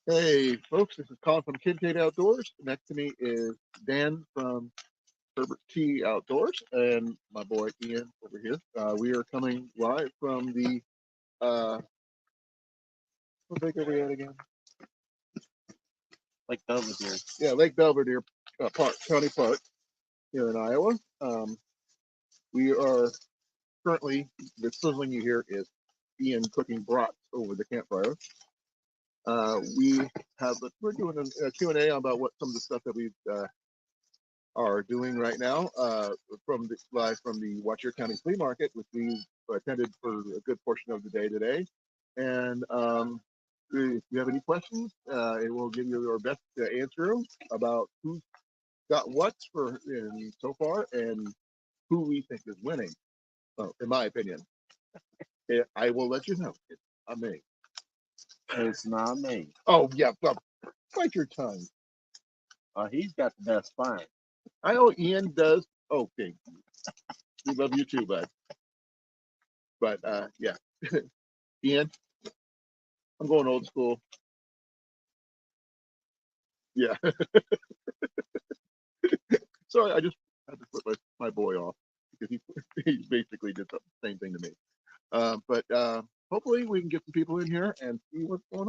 Hey, folks, this is Colin from Kid Outdoors. Next to me is Dan from Herbert T Outdoors and my boy Ian over here. We are coming live from the, what lake are we at again? Like Belvedere. Yeah, Lake Belvedere Park, County Park here in Iowa. We are currently, the sizzling you hear is Ian cooking brats over the campfire. We're doing a Q&A about what some of the stuff that we are doing right now live from the Washoe County Flea Market, which we attended for a good portion of the day today. And if you have any questions, it will give you our best to answer them about who's got what so far and who we think is winning. Well, in my opinion, I will let you know. It's not me. It's not me. Oh yeah, well, bite your tongue. He's got the best find. I know Ian does. Okay, we love you too, bud. But yeah, Ian, I'm going old school. Yeah. Sorry, I just had to put my boy off because he basically did the same thing to me. But hopefully we can get some people in here and see what's going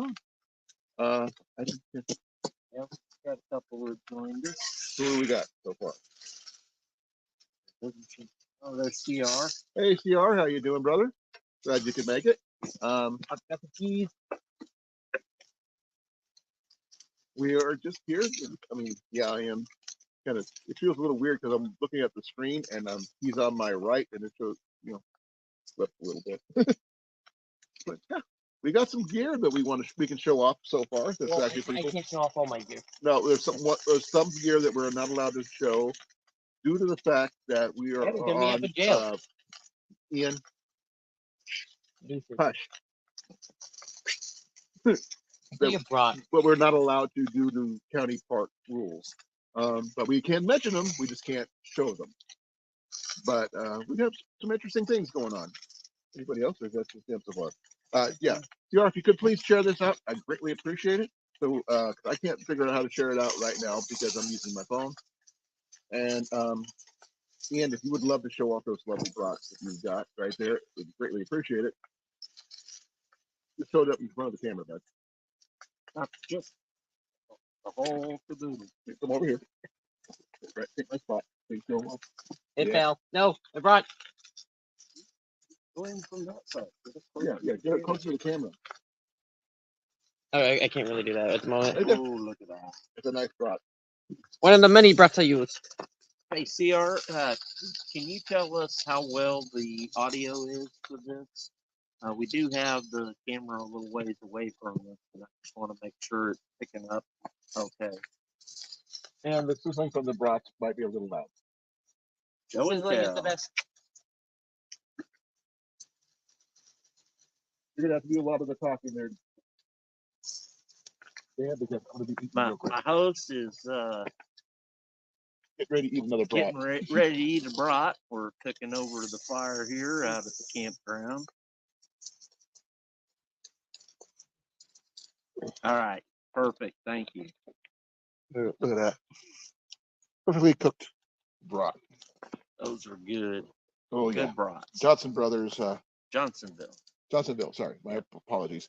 on. I just Yep, got a couple of joined us. who we got so far. Oh, there's CR. Hey CR, how you doing, brother? Glad you could make it. I've got the keys. We are just here. I mean, yeah, I am kind of. It feels a little weird because I'm looking at the screen and he's on my right, and it shows left a little bit. But yeah, we got some gear that we can show off so far. That's Well, actually I can't show off all my gear. No, there's some gear that we're not allowed to show due to the fact that we are Get me up on in jail. Ian. Deuces. Hush. You brought. But we're not allowed to due to county park rules. But we can mention them. We just can't show them. But we have some interesting things going on. Anybody else? Or that's just them so far? Yeah. CR, if you could please share this out, I'd greatly appreciate it. So I can't figure out how to share it out right now because I'm using my phone. And Ian, if you would love to show off those lovely brats that you've got right there, we'd greatly appreciate it. Just show it up in front of the camera, bud. Not just the whole caboodle. Come over here. Right, take my spot. Please go off. It fell. No, I brought. Go in from that side. Yeah, get it closer to the camera. Oh, I can't really do that at the moment. Oh, look at that. It's a nice brat. One of the many brats I use. Hey, CR, can you tell us how well the audio is for this? We do have the camera a little ways away from us, and I just want to make sure it's picking up okay. And the sizzling from the brats might be a little loud. Sizzling is the best. You're gonna have to do a lot of the talking there. Yeah, because I'm gonna be eating real quick. My host is Get ready to eat another brat. Getting ready to eat a brat. We're cooking over the fire here out at the campground. All right, perfect. Thank you. Look at that. Perfectly cooked brat. Those are good. Oh, good yeah. brats. Johnson Brothers. Johnsonville. Sorry, my apologies.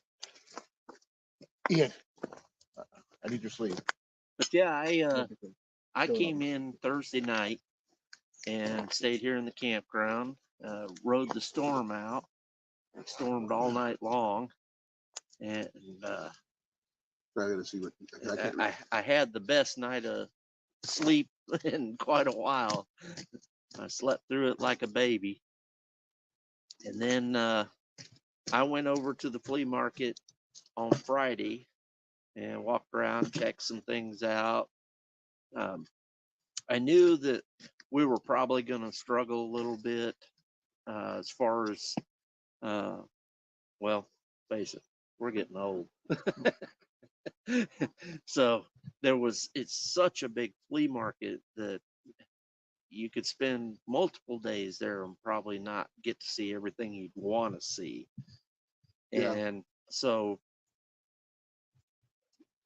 Ian, I need your sleeve. But yeah, I came in Thursday night and stayed here in the campground. Rode the storm out. It stormed all night long, and I gotta see what I had the best night of sleep in quite a while. I slept through it like a baby. And then I went over to the flea market on Friday and walked around, checked some things out. I knew that we were probably going to struggle a little bit as far as, well, face it, we're getting old. So it's such a big flea market that you could spend multiple days there and probably not get to see everything you'd want to see. Yeah. And so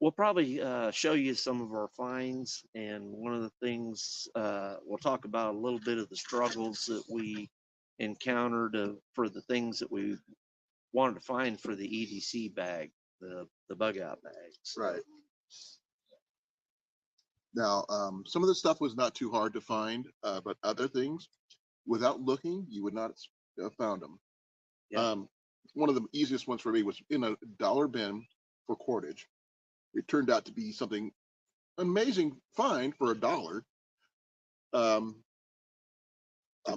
we'll probably show you some of our finds, and one of the things we'll talk about a little bit of the struggles that we encountered for the things that we wanted to find for the EDC bag, the bug out bags. Right. Now, some of the stuff was not too hard to find, but other things, without looking, you would not have found them. Yeah. One of the easiest ones for me was in a dollar bin for cordage. It turned out to be something amazing find for $1. Let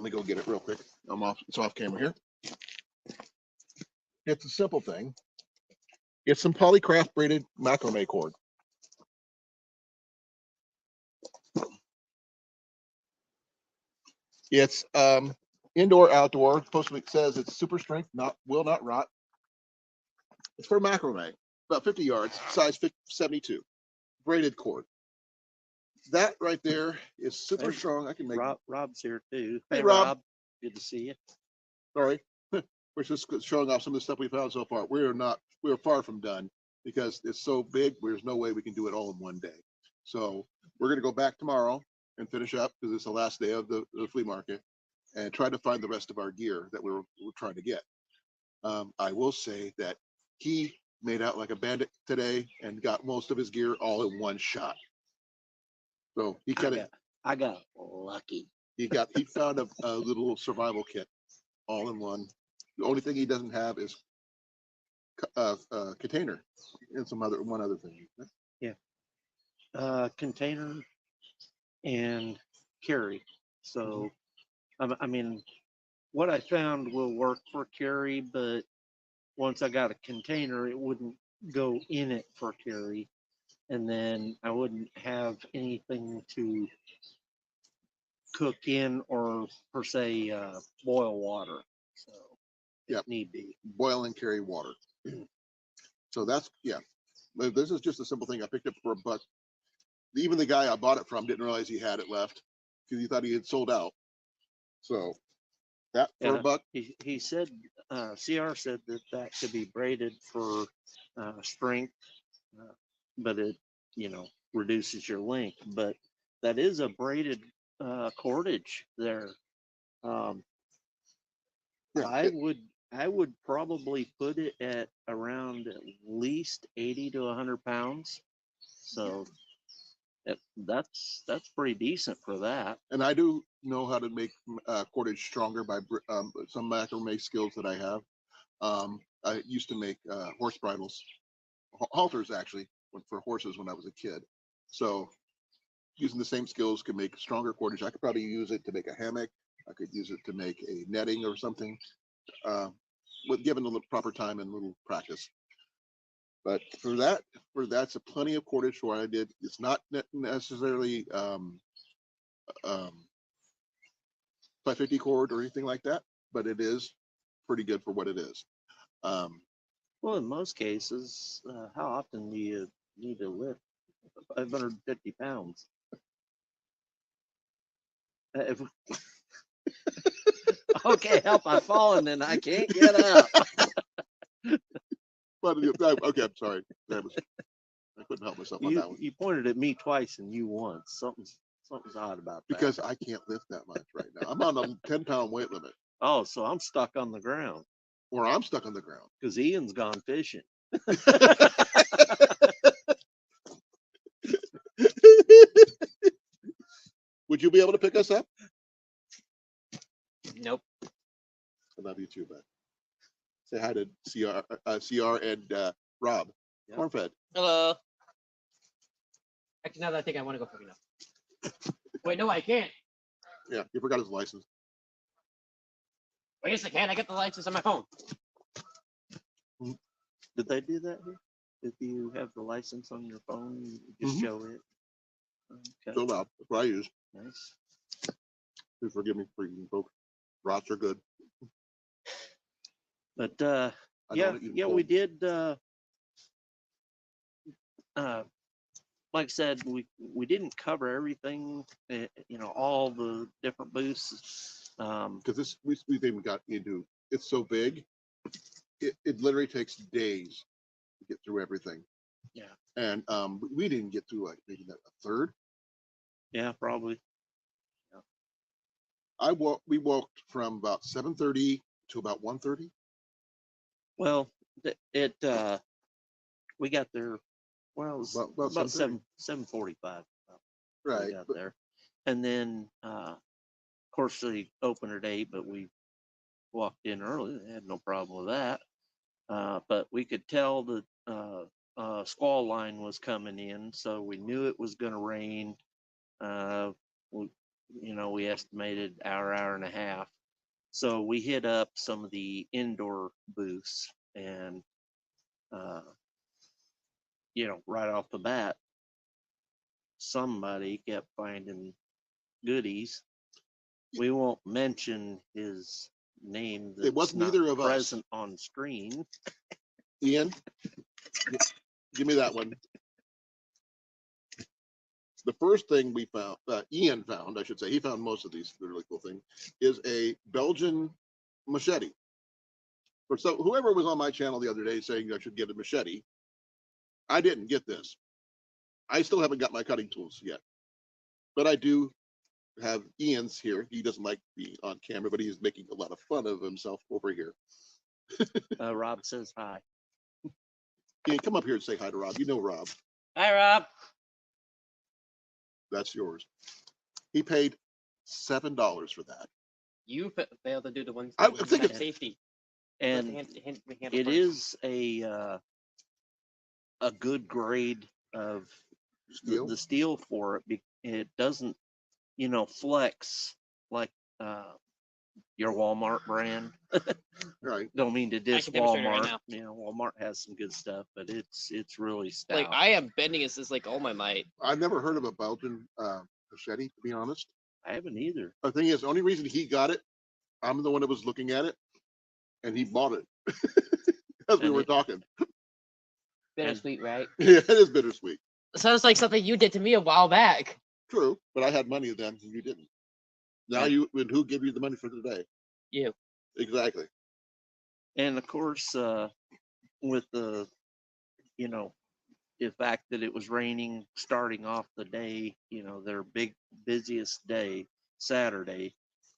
me go get it real quick. It's off camera here. It's a simple thing. It's some polycraft braided macrame cord. It's indoor, outdoor. It says it's super strength, will not rot. It's for macrame, about 50 yards, size 72, braided cord. That right there is super strong. I can make. Rob's here too. Hey, Rob. Good to see you. Sorry, we're just showing off some of the stuff we found so far. We are far from done because it's so big. There's no way we can do it all in one day. So we're going to go back tomorrow and finish up because it's the last day of the flea market and try to find the rest of our gear that we're trying to get. I will say that he made out like a bandit today and got most of his gear all in one shot. So he I got lucky. He found a little survival kit all in one. The only thing he doesn't have is container and one other thing. Yeah. Container and carry. So, I mean, what I found will work for carry, but once I got a container, it wouldn't go in it for carry. And then I wouldn't have anything to cook in or per se boil water. So, if need be. Boil and carry water. So that's, yeah. This is just a simple thing I picked up for $1. Even the guy I bought it from didn't realize he had it left because he thought he had sold out. So that for $1. He said, CR said that could be braided for strength, but it, reduces your length. But that is a braided cordage there. I would probably put it at around at least 80 to 100 pounds. So that's pretty decent for that. And I do know how to make cordage stronger by some macrame skills that I have. I used to make horse bridles, halters actually, for horses when I was a kid. So using the same skills could make stronger cordage. I could probably use it to make a hammock. I could use it to make a netting or something, given a little proper time and a little practice. But that's a plenty of cordage for what I did. It's not necessarily 550 cord or anything like that, but it is pretty good for what it is. Well, in most cases, how often do you need to lift 550 pounds? Okay, help! I've fallen and I can't get up. But okay, I'm sorry. I couldn't help myself on that one. You pointed at me twice and you once. Something's odd about that. Because I can't lift that much right now. I'm on a 10-pound weight limit. Oh, so I'm stuck on the ground. Or I'm stuck on the ground. Because Ian's gone fishing. Would you be able to pick us up? Nope. I love you too, bud. Say hi to CR and Rob. Yep. Cornfed. Hello. Actually, now that I think I want to go pick it up. Wait, no, I can't. Yeah, he forgot his license. Wait, yes, I can. I got the license on my phone. Did they do that here? If you have the license on your phone, you just show it. Okay. So loud. That's what I use. Nice. Please forgive me, freaking folks. Rots are good. But yeah, we did. Like I said, we didn't cover everything. All the different booths. Because we even got into. It's so big. It literally takes days to get through everything. Yeah. And we didn't get through like maybe a third. Yeah, probably. We walked from about 7:30 to about 1:30. Well, we got there. Well, it was About about 7:30. 7:45. Right. We got there, and then of course the opener date, but we walked in early. They had no problem with that. But we could tell the squall line was coming in, so we knew it was going to rain. We, we estimated hour and a half. So we hit up some of the indoor booths, and right off the bat, somebody kept finding goodies. We won't mention his name. It wasn't either of us. Present on screen. Ian, give me that one. The first thing we found, Ian found, I should say, he found most of these really cool things, is a Belgian machete. So whoever was on my channel the other day saying I should get a machete, I didn't get this. I still haven't got my cutting tools yet, but I do have Ian's here. He doesn't like me on camera, but he's making a lot of fun of himself over here. Rob says hi. Ian, come up here and say hi to Rob. You know Rob. Hi, Rob. That's yours. He paid $7 for that. You failed to do the ones I that think have it- safety. And it is. is a good grade of Steel? the steel for it. It doesn't, flex like your Walmart brand. Right. Don't mean to diss can demonstrate it right Walmart. now. Walmart has some good stuff, but it's really stout. Like I am bending this is like all my might. I've never heard of a Belgian machete, to be honest. I haven't either. The thing is, the only reason he got it, I'm the one that was looking at it, and he bought it as we And were it- talking. Bittersweet, right? Yeah, it is bittersweet. Sounds like something you did to me a while back. True, but I had money then, and you didn't. Now And- and who gave you the money for today? You. Exactly. And of course, with the fact that it was raining starting off the day, their busiest day, Saturday,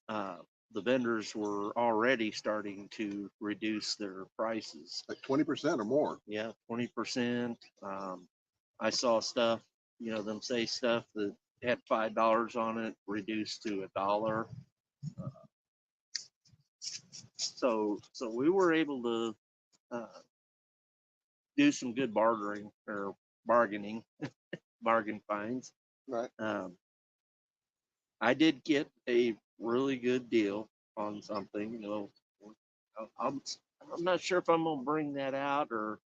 the vendors were already starting to reduce their prices. Like 20% or more. Yeah, 20%. I saw stuff, them say stuff that had $5 on it reduced to $1. So we were able to do some good bartering or bargaining, bargain finds. Right. I did get a really good deal on something. I'm not sure if I'm gonna bring that out or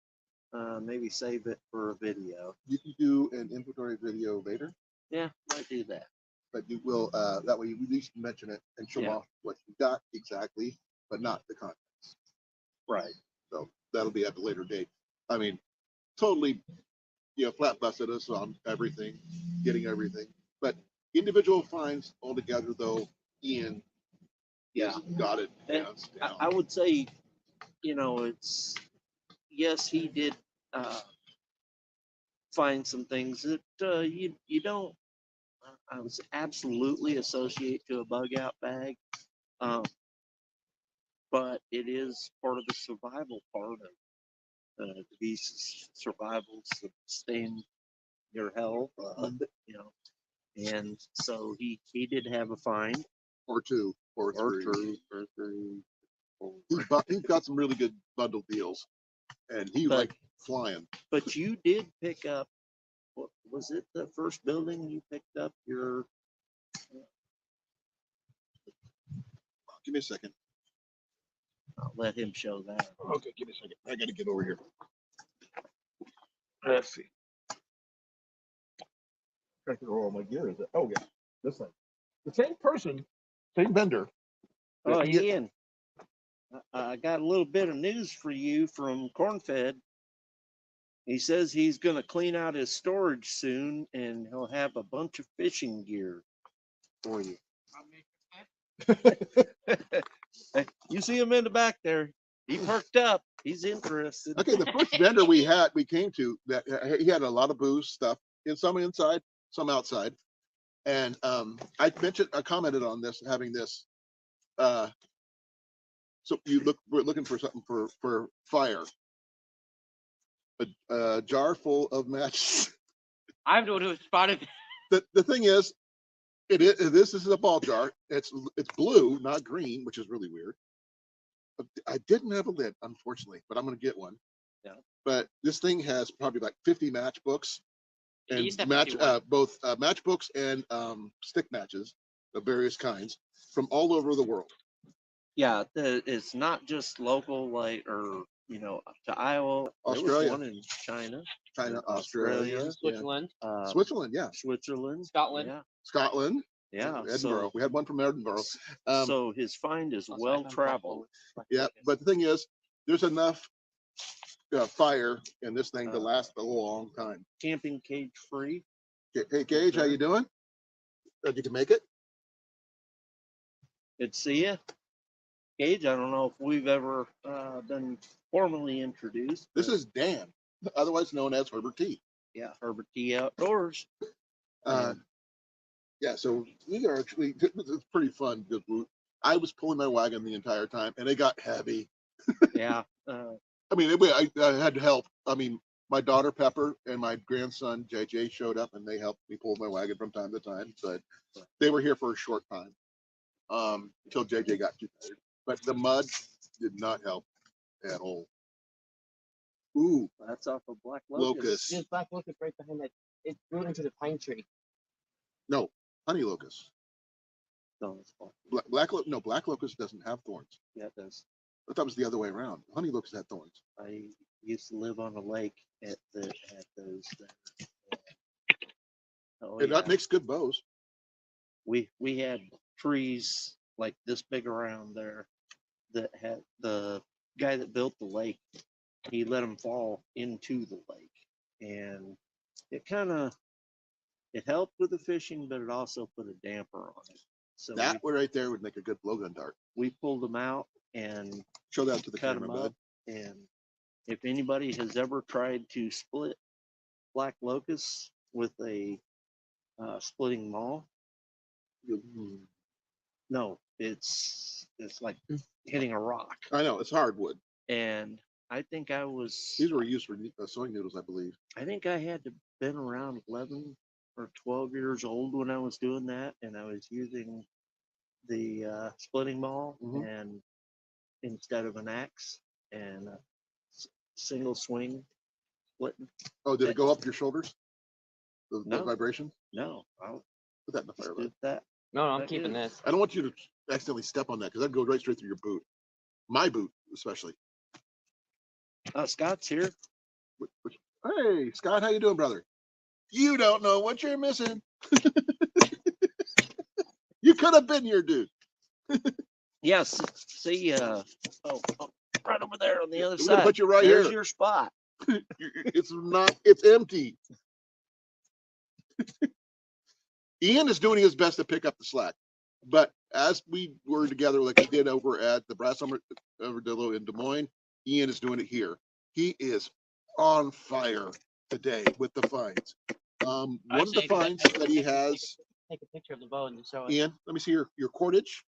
maybe save it for a video. You can do an inventory video later, Yeah, might do that. but you will, that way you at least mention it and show Yeah. off what you got exactly, but not the content. Right. So that'll be at a later date. I mean, totally, flat busted us on everything, getting everything. But individual finds altogether, though, Ian Yeah. has got it. And hands down. I would say, it's yes, he did find some things that you don't. I was absolutely associate to a bug out bag, but it is part of the survival part of the beast's survival, sustain your health, and so he did have a find Or two, or or three. three. He's got some really good bundle deals, and he But- like flying. But you did pick up. What was it? The first building you picked up your. Give me a second. I'll let him show that. Okay, give me a second. I got to get over here. Let's see. Trying to roll my gear. Is it? Oh yeah, this thing. The same person, same vendor. Oh, Yeah. Ian, I got a little bit of news for you from Cornfed. He says he's going to clean out his storage soon, and he'll have a bunch of fishing gear for you. You see him in the back there. He perked up. He's interested. Okay, the first vendor we came to, that he had a lot of booze stuff, and some inside, some outside. And I commented on this, having this. So we're looking for something for fire. A jar full of matches. I'm the one who spotted. The thing is, this is a ball jar. It's blue, not green, which is really weird. I didn't have a lid, unfortunately, but I'm gonna get one. Yeah. But this thing has probably like 50 matchbooks and used to have 51. both matchbooks and stick matches of various kinds from all over the world. Yeah, it's not just local, like, or to Iowa. There was Australia. one in China, China, Australia, Australia, Switzerland, Switzerland, yeah, Switzerland, Scotland. Yeah, Scotland, yeah. Edinburgh. We had one from Edinburgh. So his find is Also, I well found traveled. Buffalo. Yeah, but the thing is, there's enough fire in this thing to last a long time. Camping cage free. Hey, Gage, how you doing? Did you make it? Good to see you, Gage. I don't know if we've ever been formally introduced. This but is Dan, otherwise known as Herbert T. yeah, Herbert T Outdoors. Yeah, so we are actually, it's pretty fun. I was pulling my wagon the entire time, and it got heavy. Yeah. I mean, I had to help. I mean, my daughter Pepper and my grandson JJ showed up, and they helped me pull my wagon from time to time. But they were here for a short time, until JJ got too tired. But the mud did not help at all. Ooh, That's off of Black locust. There's black locust right behind that. It grew into the pine tree. No, honey locust. No, it's fine. Black locust doesn't have thorns. Yeah, it does. I thought it was the other way around. Honey locust had thorns. I used to live on a lake at those. Oh, And yeah. that makes good bows. We had trees like this big around there that had the guy that built the lake. He let them fall into the lake, and it helped with the fishing, but it also put a damper on it. So That right there would make a good blowgun dart. we pulled them out and Show that to the cut camera, them bud. up. And if anybody has ever tried to split black locusts with a splitting maul, no, it's like hitting a rock. I know, it's hardwood. And I think I was, These were used for sewing noodles, I believe. I think I had to been around 11 or 12 years old when I was doing that, and I was using the splitting maul and instead of an axe and a single swing splitting. Oh, did it go up your shoulders? The No. vibration? No, I'll Put that in the fire, just bud. do that. No, I'm That keeping is- this. I don't want you to accidentally step on that because that'd go right straight through your boot. My boot, especially. Scott's here. Hey, Scott, how you doing, brother? You don't know what you're missing. You could have been here, dude. Yes. See, right over there on the other We're gonna side. put you right There's here. your spot. It's empty. Ian is doing his best to pick up the slack, but as we were together, like we did over at the Brass Armadillo in Des Moines, Ian is doing it here. He is on fire today with the finds. One of the finds that he has. Take a picture of the bow and show it. Ian, let me see your cordage,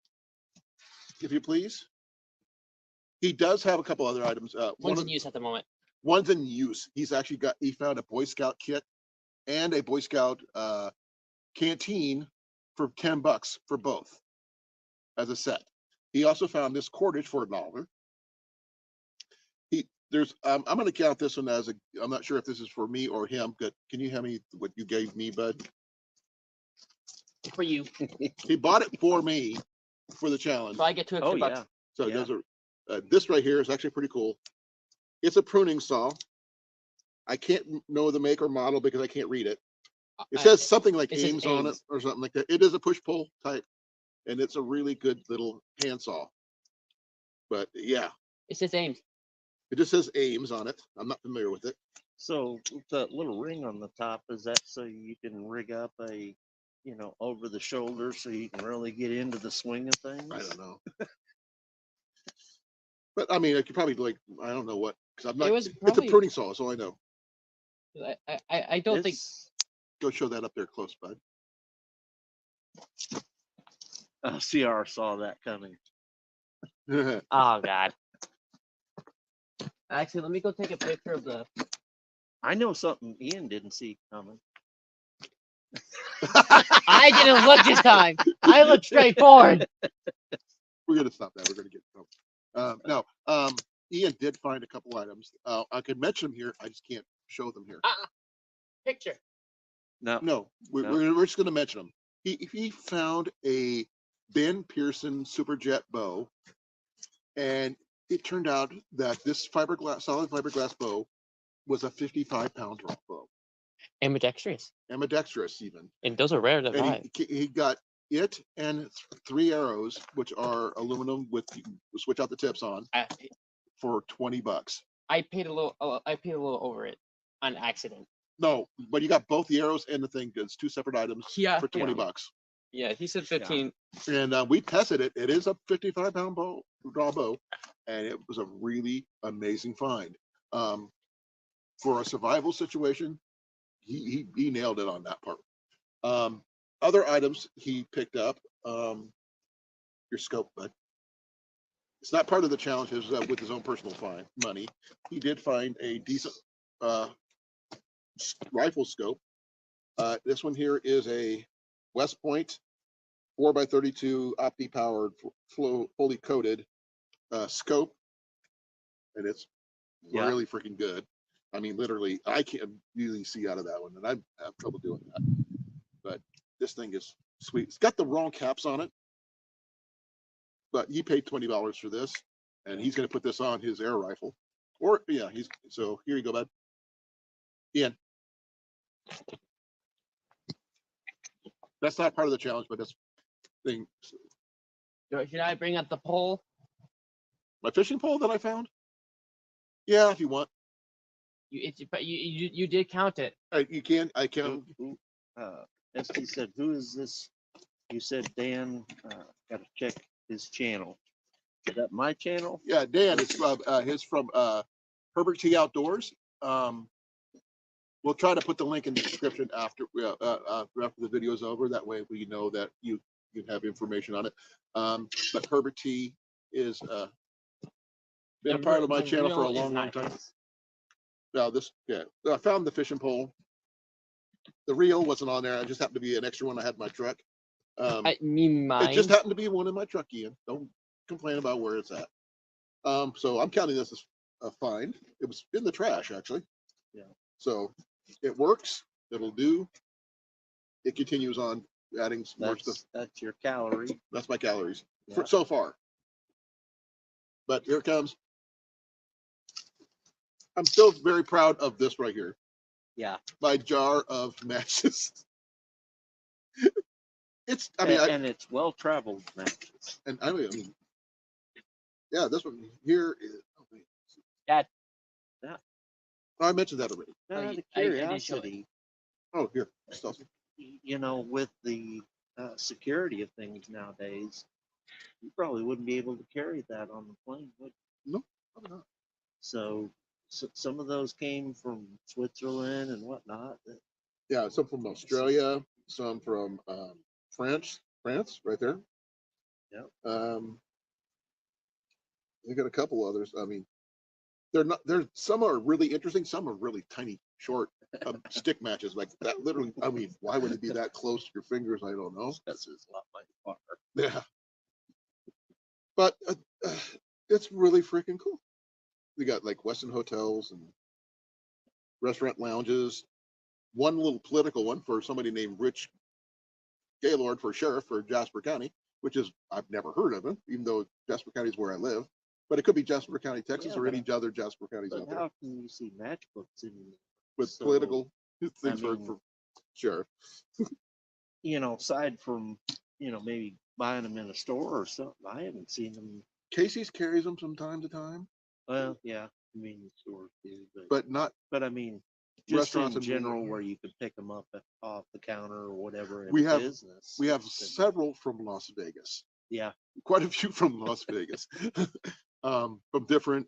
if you please. He does have a couple other items. One's in use at the moment. One's in use. He found a Boy Scout kit and a Boy Scout canteen for $10 for both as a set. He also found this cordage for $1. I'm going to count this one as I'm not sure if this is for me or him. But can you hand me what you gave me, bud? For you. He bought it for me for the challenge. So I get 2 extra bucks. Yeah. So Yeah. those are this right here is actually pretty cool. It's a pruning saw. I can't know the make or model because I can't read it. It says something like it says Ames on it Ames. or something like that. It is a push-pull type, and it's a really good little handsaw. But yeah, It says Ames. it just says Ames on it. I'm not familiar with it. So the little ring on the top, is that so you can rig up a, over the shoulder so you can really get into the swing of things? I don't know. But I mean, I could probably like, I don't know what, because I'm not. It was It's a probably. pruning saw. That's all I know. I don't think. It's, Go show that up there close, bud. CR saw that coming. Oh God. Actually, let me go take a picture of the. I know something Ian didn't see coming. I didn't look this time. I looked straight forward. We're gonna stop that. We're gonna get in trouble. No, Ian did find a couple items. I could mention them here. I just can't show them here. Picture. No, No, No. we're just gonna mention them. He found a Ben Pearson Superjet bow, and it turned out that this solid fiberglass bow was a 55-pound drop bow, Ambidextrous. ambidextrous even. And those are rare to And find. he got it and 3 arrows, which are aluminum with you can switch out the tips on, for $20. I paid a little. I paid a little over it on accident. No, but you got both the arrows and the thing. It's 2 separate items Yeah. for $20. Yeah, he said 15. And we tested it. It is a 55-pound draw bow, and it was a really amazing find. For a survival situation, he nailed it on that part. Other items he picked up, your scope, bud. It's not part of the challenge. With his own personal money. He did find a decent rifle scope. This one here is a West Point 4x32 opti powered, fully coated scope, and it's really freaking good. I mean, literally, I can't really see out of that one, and I have trouble doing that. But this thing is sweet. It's got the wrong caps on it, but he paid $20 for this, and he's going to put this on his air rifle. Or yeah, so here you go, bud. Ian. That's not part of the challenge, but that's thing. Should I bring up the pole? My fishing pole that I found? Yeah, if you want. You did count it. You can. I can. ST said, "Who is this?" You said Dan. Got to check his channel. Is that my channel? Yeah, Dan. It's his from Herbert T Outdoors. We'll try to put the link in the description after the video is over. That way we know that you have information on it. But Herbert T is been a part of my channel for a long time. Now I found the fishing pole. The reel wasn't on there. I just happened to be an extra one I had in my truck. It just happened to be one in my truck, Ian. Don't complain about where it's at. So I'm counting this as a find. It was in the trash, actually. Yeah. So it works. It'll do. It continues on adding some more stuff. That's your calorie. That's my calories Yeah. so far. But here it comes. I'm still very proud of this right here. Yeah. My jar of matches. And it's well traveled matches. And I mean, yeah, this one here is. Oh, wait. Dad. Yeah. I mentioned that already. Out of I did show it. curiosity, Oh, here. with the security of things nowadays, you probably wouldn't be able to carry that on the plane, would you? No, probably not. So some of those came from Switzerland and whatnot. Yeah, some from Australia, some from France, right there. Yeah. They got a couple others. I mean, some are really interesting, some are really tiny, short stick matches like that. Literally, I mean, why would it be that close to your fingers? I don't know. This is not my far. Yeah, but it's really freaking cool. We got like Westin hotels and restaurant lounges. One little political one for somebody named Rich Gaylord for sheriff for Jasper County, which is I've never heard of him, even though Jasper County is where I live. But it could be Jasper County, Texas, or any other Jasper counties out there. How can you see matchbooks in with political things for sheriff? Aside from maybe buying them in a store or something, I haven't seen them. Casey's carries them from time to time. Well, yeah, convenience stores do, but not. But I mean, just restaurants in general, where you could pick them up off the counter or whatever. We have business. We have several from Las Vegas. Yeah, quite a few from Las Vegas. from different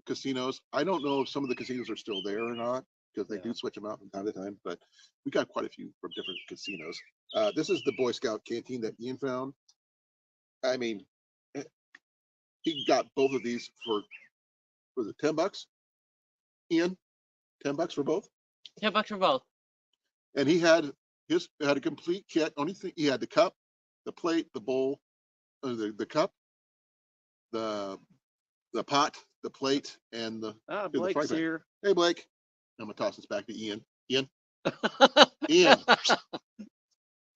casinos. I don't know if some of the casinos are still there or not because they Yeah. do switch them out from time to time, but we got quite a few from different casinos. This is the Boy Scout canteen that Ian found. I mean, eh, he got both of these for was it $10? Ian, $10 for both, $10 for both. and he had a complete kit. Only thing he had the cup, the plate, the bowl, the cup, the pot, the plate, and the the fry Blake's pan. here. Hey Blake, I'm gonna toss this back to Ian. Ian, All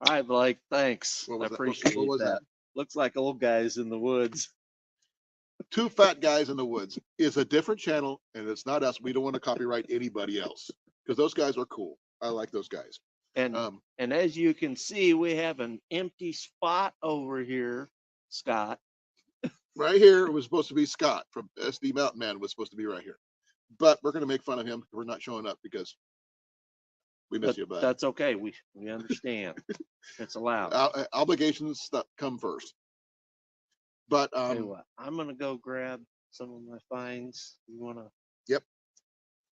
right, Blake. Thanks. what I was that? appreciate What was that. Looks like old guys in the woods. Two Fat Guys in the Woods is a different channel, and it's not us. We don't want to copyright anybody else because those guys are cool. I like those guys. And Um, and as you can see, we have an empty spot over here, Scott. right here it was supposed to be Scott from SD Mountain Man was supposed to be right here, but we're gonna make fun of him. We're not showing up because we miss But you, bud. that's okay. We understand. It's allowed. Obligations that come first. But Tell you what, I'm gonna go grab some of my finds. You wanna? yep,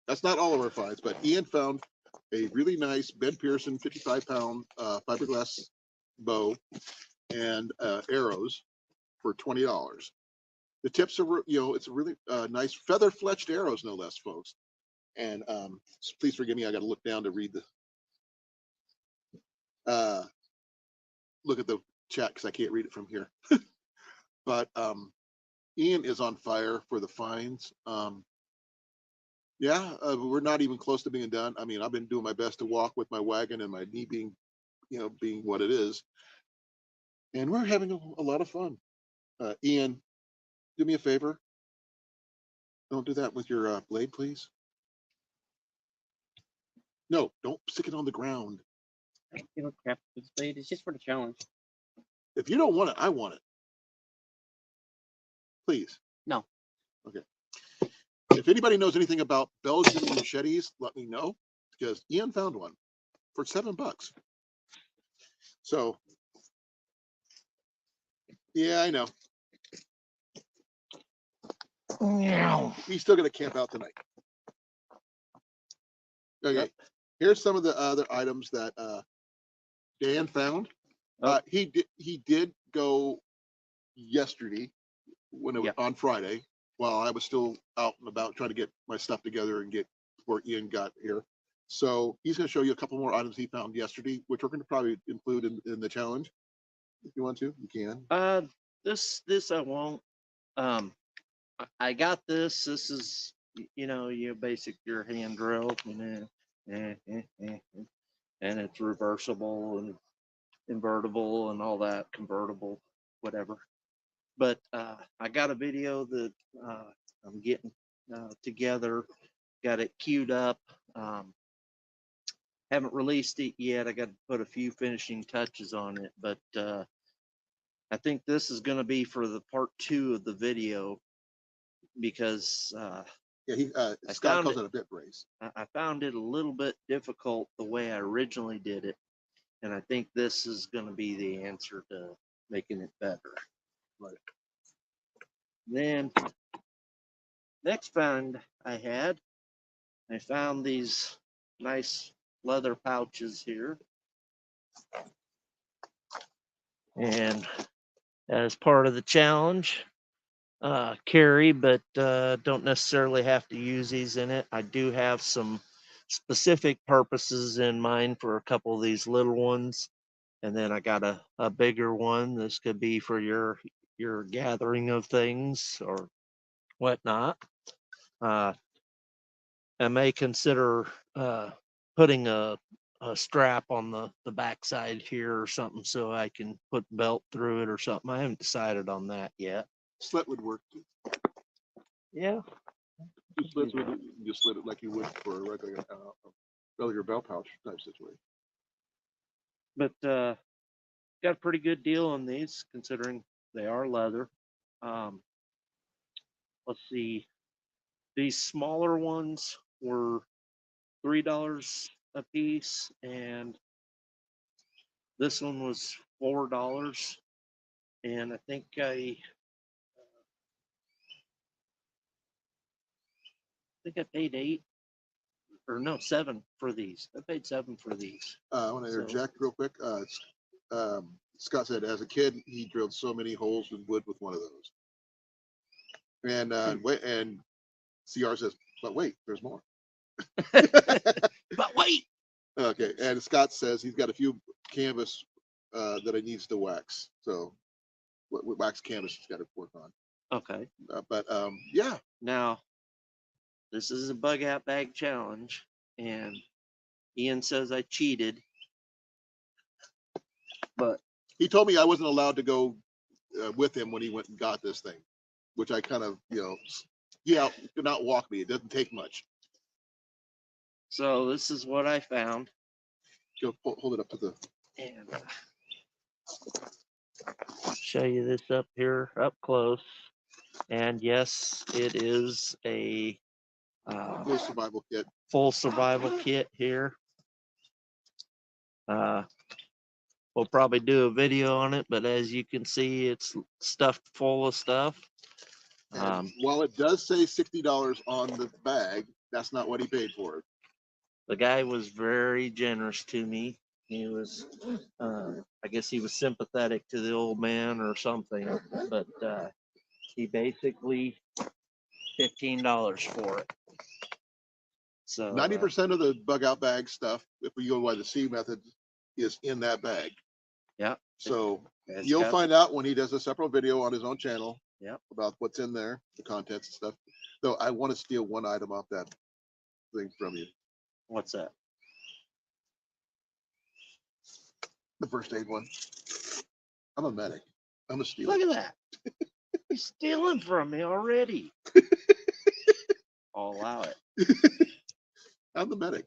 that's not all of our finds. But Ian found a really nice Ben Pearson 55-pound fiberglass bow and arrows for $20. The tips are, it's a really nice feather fletched arrows, no less, folks. And please forgive me, I got to look down to read look at the chat because I can't read it from here. But Ian is on fire for the finds. Yeah, we're not even close to being done. I mean, I've been doing my best to walk with my wagon and my knee being, being what it is. And we're having a lot of fun. Ian, do me a favor. Don't do that with your blade, please. No, don't stick it on the ground. You know, crap. It's just for the challenge. If you don't want it, I want it. Please. No. Okay. If anybody knows anything about Belgian machetes, let me know because Ian found one for $7. So, yeah, I know. He's still going to camp out tonight. Okay. Yep. Here's some of the other items that Dan found. Oh. He did go yesterday when it was Yep. on Friday while I was still out and about trying to get my stuff together and get where Ian got here. So he's going to show you a couple more items he found yesterday, which we're going to probably include in the challenge. If you want to, you can. This I won't. I got this. This is your basic your hand drill, and it's reversible and invertible and all that, convertible, whatever. But I got a video that I'm getting together, got it queued up. Haven't released it yet. I got to put a few finishing touches on it, but I think this is going to be for the part 2 of the video because Yeah, I Scott found calls it- it a bit brace. I found it a little bit difficult the way I originally did it, and I think this is going to be the answer to making it better. Right. Then next find I found these nice leather pouches here, and as part of the challenge, carry, but don't necessarily have to use these in it. I do have some specific purposes in mind for a couple of these little ones, and then I got a bigger one. This could be for your gathering of things or whatnot. I may consider putting a strap on the backside here or something so I can put belt through it or something. I haven't decided on that yet. Slit would work too. Yeah. You slit it like you would for a regular bell pouch type situation. But got a pretty good deal on these considering they are leather. Let's see, these smaller ones were $3 a piece, and this one was $4. And I think think I paid 8 or no 7 for these. I paid 7 for these. I want to So- interject real quick. Scott said as a kid he drilled so many holes in wood with one of those. And and CR says, but wait, there's more. But wait. Okay, and Scott says he's got a few canvas that he needs to wax. So wax canvas he's got to work on. Okay. But yeah, Now, this is a bug out bag challenge, and Ian says I cheated, but he told me I wasn't allowed to go with him when he went and got this thing, which I kind of, yeah, could not walk me. It doesn't take much. so this is what I found, Go hold it up to the. and show you this up here up close. And yes, it is a Full survival kit. full survival kit here. We'll probably do a video on it, but as you can see, it's stuffed full of stuff. And while it does say $60 on the bag, that's not what he paid for it. The guy was very generous to me. He was, I guess he was sympathetic to the old man or something, but he basically $15 for it. So 90% of the bug out bag stuff, if we go by the C method, is in that bag. yeah, So it's you'll got- find out when he does a separate video on his own channel. Yep. About what's in there, the contents and stuff. So I want to steal one item off that thing from you. What's that? The first aid one. I'm a medic. I'm a stealer. Look at that. He's stealing from me already. I'll allow it. I'm the medic.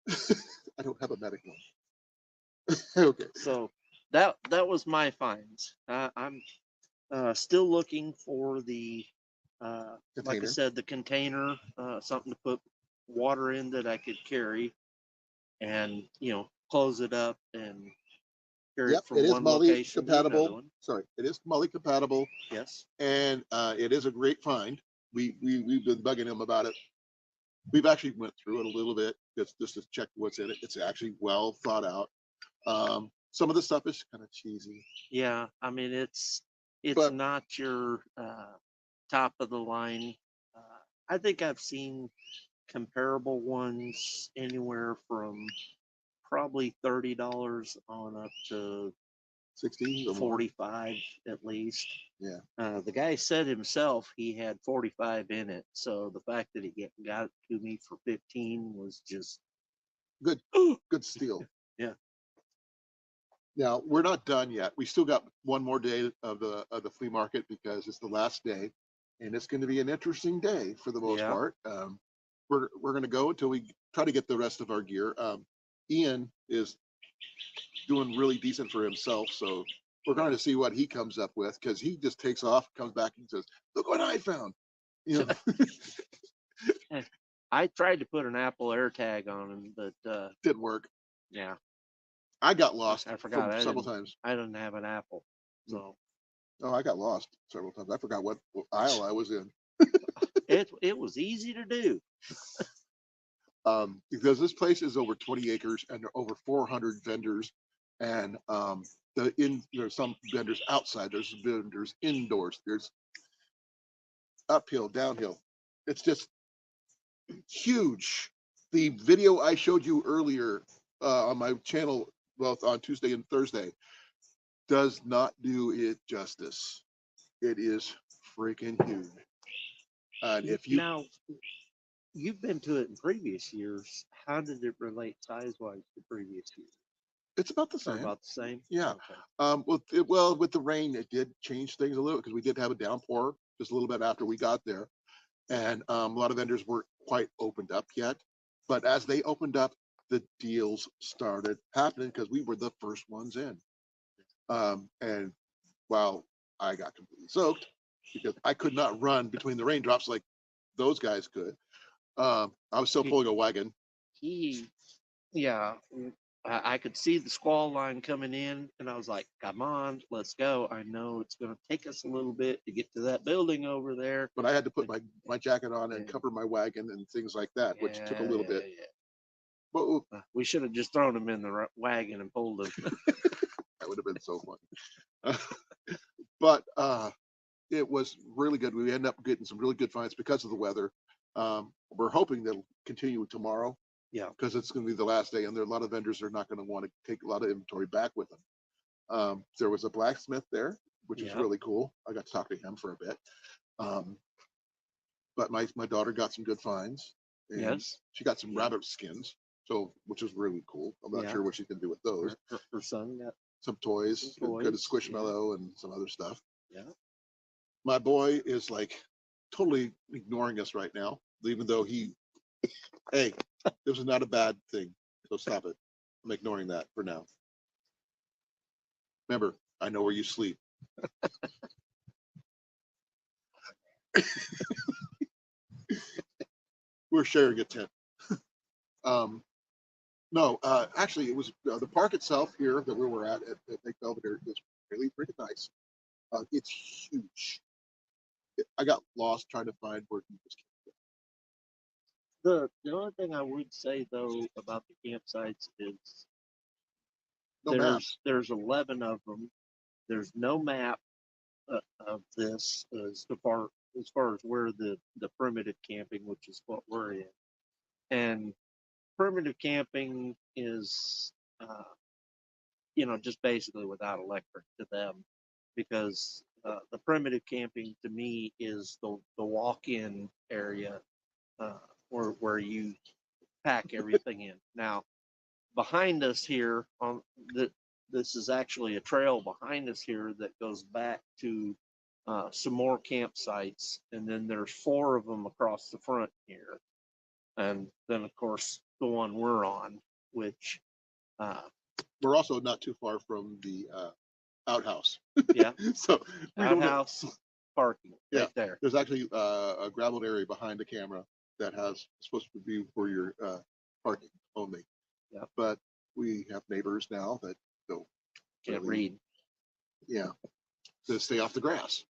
I don't have a medic one. Okay. So that was my finds. I'm still looking for the like I Container. said, the container, something to put water in that I could carry, and close it up and carry Yep, it from it is one multi location to another compatible. one. Sorry, it is multi compatible, Yes. and it is a great find. We've been bugging him about it. We've actually went through it a little bit just to check what's in it. It's actually well thought out. Some of the stuff is kind of cheesy. Yeah, I mean it's But- not your top of the line. I think I've seen comparable ones anywhere from probably $30 on up to 60 or more. 45 at least. Yeah. The guy said himself he had 45 in it, so the fact that he got it to me for 15 was just Good steal. Yeah. Now we're not done yet. We still got one more day of the flea market because it's the last day, and it's going to be an interesting day for the most Yeah. part. We're going to go until we try to get the rest of our gear. Ian is doing really decent for himself, so we're going to see what he comes up with because he just takes off, comes back, and says, "Look what I found." I tried to put an Apple AirTag on him, but Didn't work. yeah, I got lost I forgot. I several didn't- times. I didn't have an Apple, so Oh, I got lost several times. I forgot what aisle I was in. it was easy to do. Because this place is over 20 acres and there are over 400 vendors, and there's some vendors outside, there's vendors indoors, there's uphill, downhill. It's just huge. The video I showed you earlier on my channel, both on Tuesday and Thursday, does not do it justice. It is freaking huge. And if you Now, you've been to it in previous years. How did it relate size-wise to previous years? it's about the Or same. about the same? Yeah. Okay. Well, with the rain, it did change things a little because we did have a downpour just a little bit after we got there, and a lot of vendors weren't quite opened up yet. But as they opened up, the deals started happening because we were the first ones in. And while I got completely soaked because I could not run between the raindrops like those guys could, I was still pulling a wagon. Yeah, I could see the squall line coming in, and I was like, "Come on, let's go." I know it's going to take us a little bit to get to that building over there. But I had to put my jacket on and Yeah. cover my wagon and things like that, which took a little bit. Yeah. But We should have just thrown him in the wagon and pulled him. that would have been so fun. But it was really good. We ended up getting some really good finds because of the weather. We're hoping that'll continue tomorrow. Yeah. Because it's going to be the last day, and there are a lot of vendors that are not going to want to take a lot of inventory back with them. There was a blacksmith there, which is Yeah. really cool. I got to talk to him for a bit. But my daughter got some good finds. And Yes. she got some Yeah. rabbit skins, so which is really cool. I'm not Yeah. sure what she can do with those. Her son got Some toys, some good toys, Squishmallow and some other stuff. yeah. My boy is like totally ignoring us right now, even though hey, this is not a bad thing. So stop it. I'm ignoring that for now. Remember, I know where you sleep. We're sharing a tent. No, actually, it was the park itself here that we were at Lake Belvedere is really pretty nice. It's huge. I got lost trying to find where he was. The only thing I would say though about the campsites is No maps. there's 11 of them. There's no map of this as far as where the primitive camping, which is what we're in, and primitive camping is just basically without electric to them, because the primitive camping to me is the walk-in area where you pack everything in. Now, behind us here this is actually a trail behind us here that goes back to some more campsites, and then there's 4 of them across the front here, and then of course the one we're on, which We're also not too far from the outhouse. yeah, So we don't know. outhouse parking Yeah. right there. There's actually a graveled area behind the camera that has supposed to be for your parking only. Yeah. But we have neighbors now that don't Can't really- read. Yeah, to stay off the grass.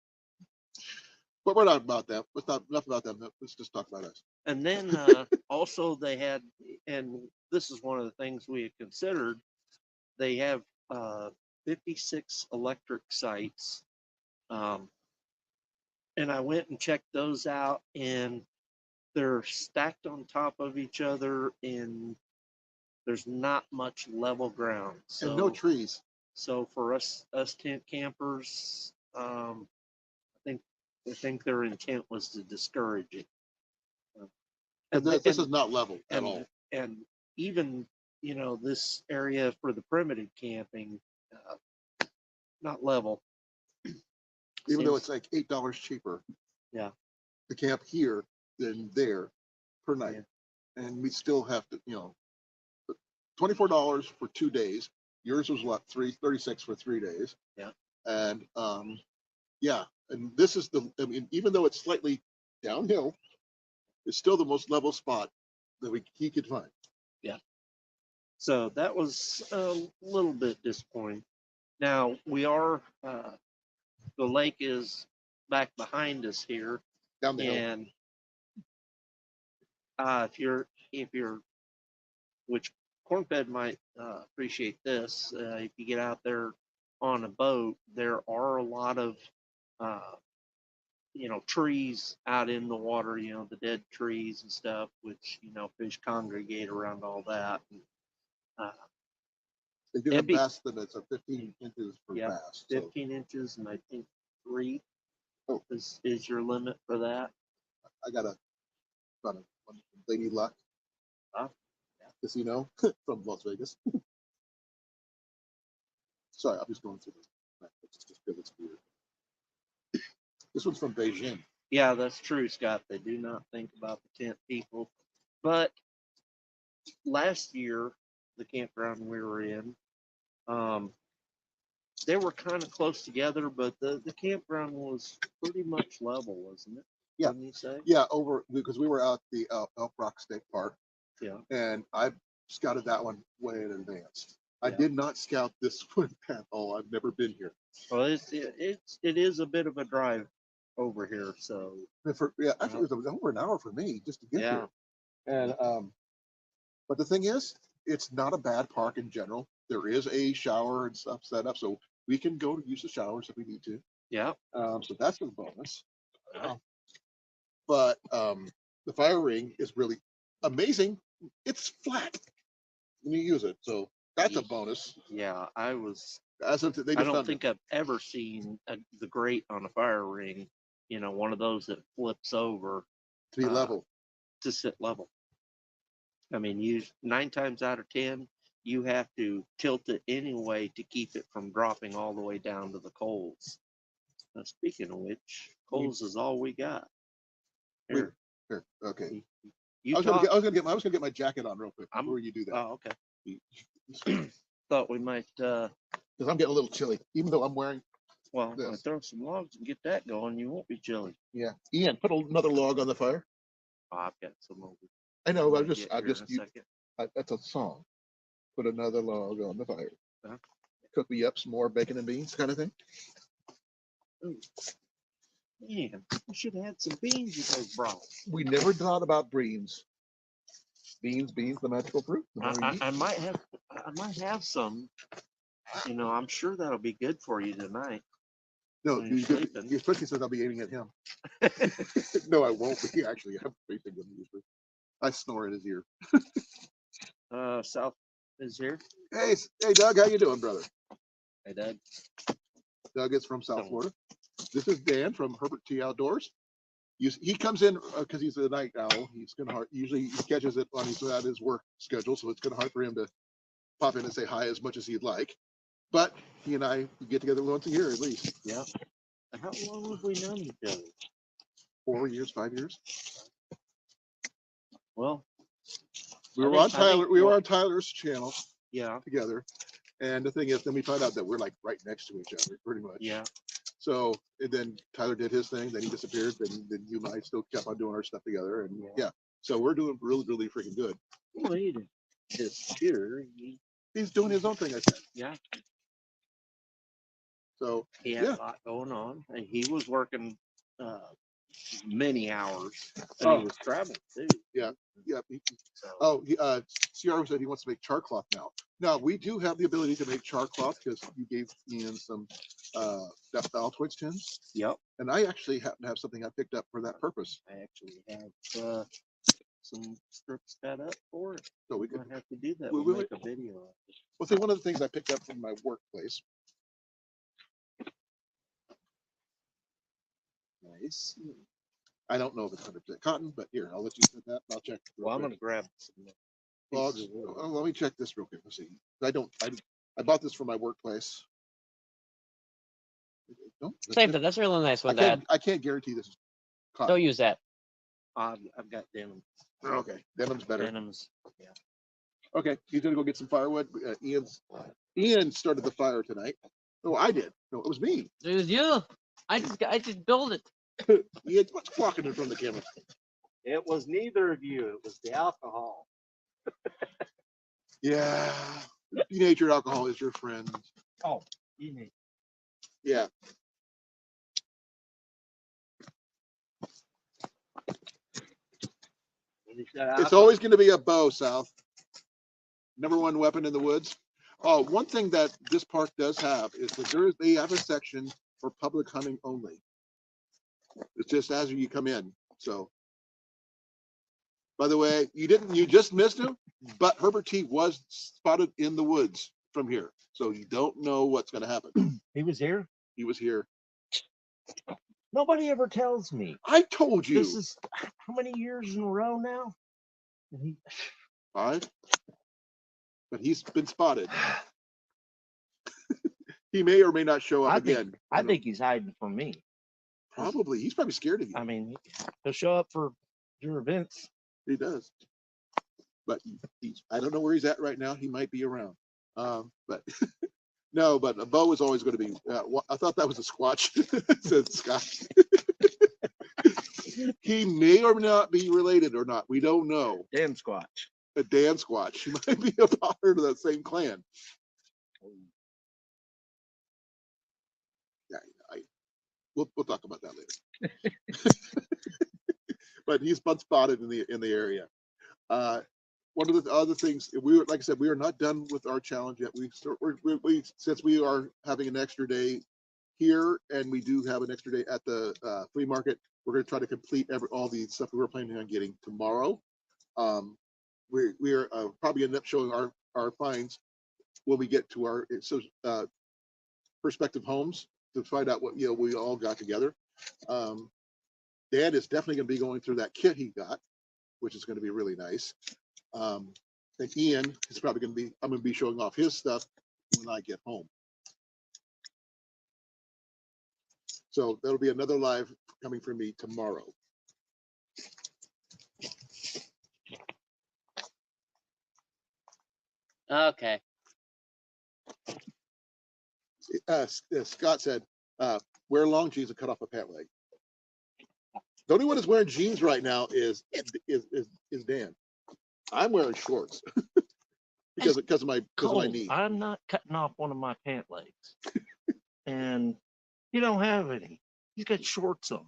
But we're not about that. Let's not enough about them. Let's just talk about us. And then also they had, and this is one of the things we had considered, they have 56 electric sites. And I went and checked those out, and they're stacked on top of each other, and there's not much level ground. So, And no trees. So for us tent campers, I think their intent was to discourage it. And this is not level at all. And even this area for the primitive camping, not level. Even though it's like $8 cheaper. Yeah. To camp here than there per night. Yeah. And we still have to, $24 for 2 days. Yours was what, $36 for 3 days. Yeah. And yeah, and this is even though it's slightly downhill, it's still the most level spot that he could find. Yeah. So that was a little bit disappointing. Now we are the lake is back behind us here, Down the hill. and if you're which Cornfed might appreciate this, if you get out there on a boat, there are a lot of trees out in the water, the dead trees and stuff, which fish congregate around all that. And, they do have bass limits of 15 inches for bass. 15 inches, and I think 3 oh. is your limit for that. I got a Lady Luck casino from Las Vegas. Sorry, I'm just going through this. This one's from Beijing. Yeah, that's true, Scott. They do not think about the tent people. But last year, the campground we were in, they were kind of close together, but the campground was pretty much level, wasn't it? Yeah. Wouldn't you say? Yeah, because we were out the Elk Rock State Park. Yeah. And I scouted that one way in advance. I Yeah. did not scout this one at all. I've never been here. Well, it is a bit of a drive over here, so Actually, it was over an hour for me just to get yeah. here. And but the thing is, it's not a bad park in general. There is a shower and stuff set up, so we can go use the showers if we need to. Yeah. So that's a bonus. But the fire ring is really amazing. It's flat when you use it, so that's a bonus. Yeah, I was. As of they I just don't found think I've ever seen the grate on a fire ring. You know, one of those that flips over to be level. to sit level. I mean, you 9 times out of 10, you have to tilt it anyway to keep it from dropping all the way down to the coals. Now, speaking of which, coals is all we got. Here, Here, okay. you I was talk. gonna get my jacket on real quick I'm- before you do that. Oh, okay. Thought we might. Because I'm getting a little chilly, even though I'm wearing. Well, when I This. throw some logs and get that going, you won't be chilly. Yeah, Ian, put another log on the fire. Oh, I've got some over. I know. when I'm I just, get here in a second. that's a song. Put another log on the fire. Huh? Cook me up some more bacon and beans, kind of thing. Ooh. Man, we should have had some beans you guys brought. We never thought about beans. Beans, the magical fruit. The more you eat. I might have some. You know, I'm sure that'll be good for you tonight. No, when you're sleeping. especially since I'll be aiming at him. No, I won't be actually. I'm facing him usually. I snore in his ear. South is here. Hey, Doug, how you doing, brother? Hey, Doug. Doug is from South Oh. Florida. This is Dan from Herbert T Outdoors. He comes in because he's a night owl. He's gonna hard. Usually he catches it on his work schedule, so it's gonna hard for him to pop in and say hi as much as he'd like. But he and I get together once a year at least. Yeah. How long have we known each other? 4 years, 5 years. Well, We I were think- I think- we were on Tyler's channel yeah, together, and the thing is, then we found out that we're like right next to each other, pretty much. yeah. So and then Tyler did his thing, then he disappeared, then you and I still kept on doing our stuff together, and yeah. So we're doing really, really freaking good. Well, he didn't disappear. He's doing his own thing, I said. Yeah, So he had Yeah. a lot going on, and he was working many hours, and Oh. he was traveling too. yeah. So, CR said he wants to make char cloth now. Now we do have the ability to make char cloth because you gave Ian some Death Altoids tins, yep. and I actually happen to have something I picked up for that purpose. I actually have some strips cut up for it. So we We're could. gonna have to do that. we- We'll we- make a video of it. Well, see, one of the things I picked up from my workplace. Nice. I don't know if it's 100% cotton, but here, I'll let you do that. I'll check. real Well, I'm quick. gonna grab some. Well, pieces of wood. let me check this real quick. Let's see. I bought this for my workplace. No, Same thing. That's a really nice one, Dad. I can't guarantee this is cotton. Don't use that. I've got denim. Okay, denim's better. Denims. Yeah. Okay, he's gonna go get some firewood. Ian started the fire tonight. Oh, I did. No, it was me. It was you. I just built it. Ian, what's walking in front of the camera? It was neither of you. It was the alcohol. Yeah, teenager alcohol is your friend. Oh, you need. Yeah. It's always going to be a bow, South. Number one weapon in the woods. Oh, one thing that this park does have is that they have a section for public hunting only. It's just as you come in. So, by the way, you just missed him, but Herbert T was spotted in the woods from here. So you don't know what's going to happen. He was here. He was here. Nobody ever tells me. I told you. This is how many years in a row now? 5. But he's been spotted. He may or may not show up again. I think he's hiding from me. Probably. He's probably scared of you. I mean, he'll show up for your events. He does. But I don't know where he's at right now. He might be around. But no, but a bow is always going to be. I thought that was a squatch, said Scott. He may or may not be related or not. We don't know. Damn Squatch. a Dan Squatch. She might be a part of that same clan. Yeah, we'll talk about that later. But he's been spotted in the area. One of the other things, like I said, we are not done with our challenge yet. Since we are having an extra day here, and we do have an extra day at the flea market, we're going to try to complete all the stuff we were planning on getting tomorrow. We are probably end up showing our finds when we get to our prospective homes to find out what we all got together. Dan is definitely going to be going through that kit he got, which is going to be really nice. And Ian is probably going to be, I'm going to be showing off his stuff when I get home. So that'll be another live coming from me tomorrow. Okay. Scott said, wear long jeans and cut off a pant leg. The only one that's wearing jeans right now is Dan. I'm wearing shorts because of my knee. I'm not cutting off one of my pant legs. And you don't have any. He's got shorts on.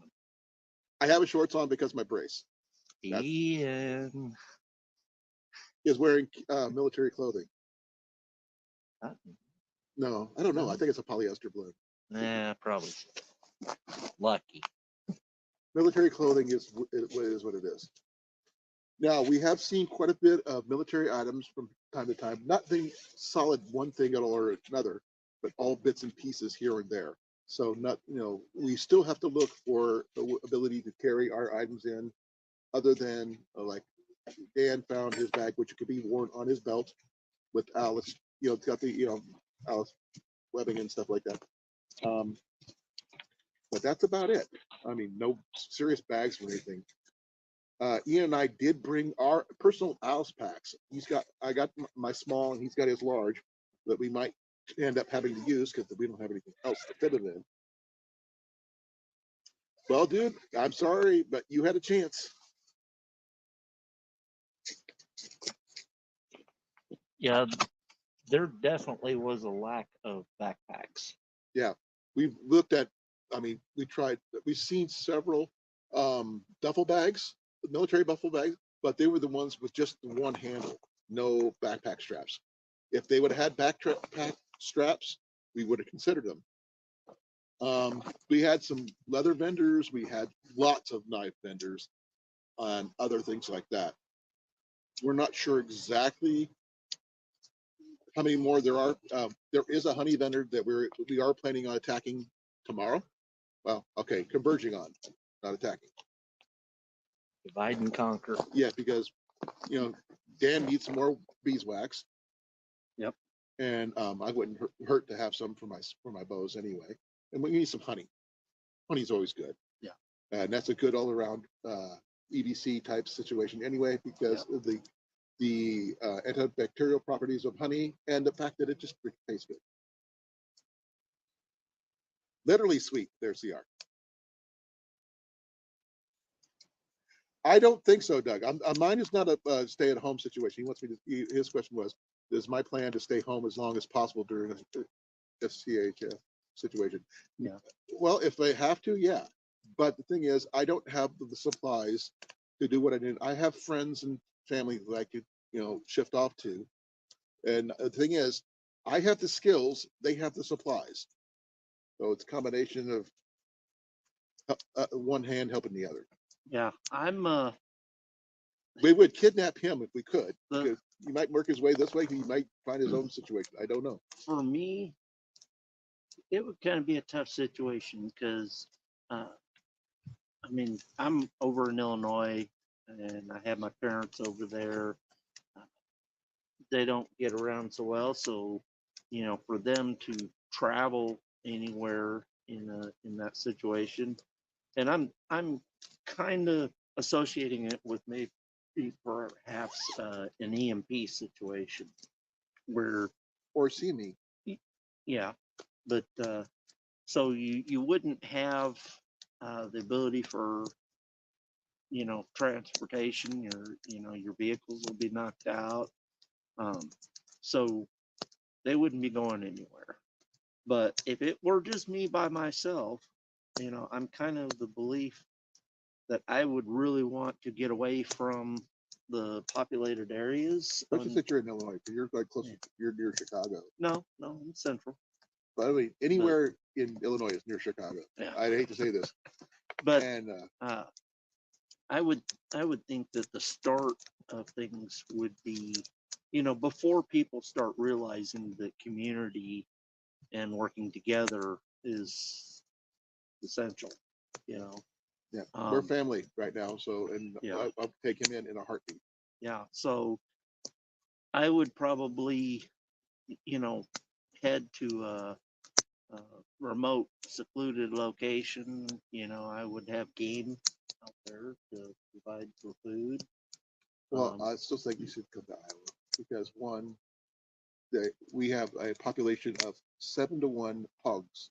I have a shorts on because of my brace. Ian. Is wearing military clothing. Uh, No, I don't know. I think it's a polyester blend. Nah, probably. Lucky. Military clothing is what it is. Now, we have seen quite a bit of military items from time to time, not the solid one thing or another, but all bits and pieces here and there. So we still have to look for the ability to carry our items in, other than like Dan found his bag, which could be worn on his belt with Alice, it's got the, Alice webbing and stuff like that. But that's about it. I mean, no serious bags or anything. Ian and I did bring our personal Alice packs. I got my small and he's got his large that we might end up having to use because we don't have anything else to fit it in. Well, dude, I'm sorry, but you had a chance. Yeah, there definitely was a lack of backpacks. Yeah, we've looked at, we've seen several duffel bags, military duffel bags, but they were the ones with just the one handle, no backpack straps. If they would have had backpack straps, we would have considered them. We had some leather vendors, we had lots of knife vendors, and other things like that. We're not sure exactly how many more there are. There is a honey vendor that we are planning on attacking tomorrow. Well, okay, converging on, not attacking. Divide and conquer. Yeah, because Dan needs some more beeswax. Yep. And I wouldn't hurt to have some for my bows anyway. And we need some honey. Honey's always good. Yeah. And that's a good all around EDC type situation anyway, because of the antibacterial properties of honey and the fact that it just tastes good. Literally sweet. There's the art. I don't think so, Doug. Mine is not a stay-at-home situation. He wants me to. His question was, "Is my plan to stay home as long as possible during a SCHF situation?" Yeah. Well, if they have to, yeah. But the thing is, I don't have the supplies to do what I did. I have friends and family that I could, shift off to. And the thing is, I have the skills. They have the supplies. So it's a combination of one hand helping the other. Yeah, We would kidnap him if we could. The- He might work his way this way. He might find his own situation. I don't know. for me, it would kind of be a tough situation because, I'm over in Illinois and I have my parents over there. They don't get around so well, so for them to travel anywhere in that situation, and I'm kind of associating it with maybe perhaps an EMP situation where, Or see me. yeah, but so you wouldn't have the ability for transportation, your vehicles will be knocked out. So they wouldn't be going anywhere. But if it were just me by myself, I'm kind of the belief that I would really want to get away from the populated areas. Especially since you're in Illinois, 'cause you're like close, you're near Chicago. No, I'm central. But I mean, anywhere in Illinois is near Chicago. Yeah. I'd hate to say this. But And I would think that the start of things would be, before people start realizing that community and working together is essential, yeah, we're Um, family right now. So, and Yeah. I'll take him in a heartbeat. Yeah, so I would probably, head to a remote secluded location. I would have game out there to provide for food. Well, I still think you should come to Iowa because one, we have a population of 7-to-1 hogs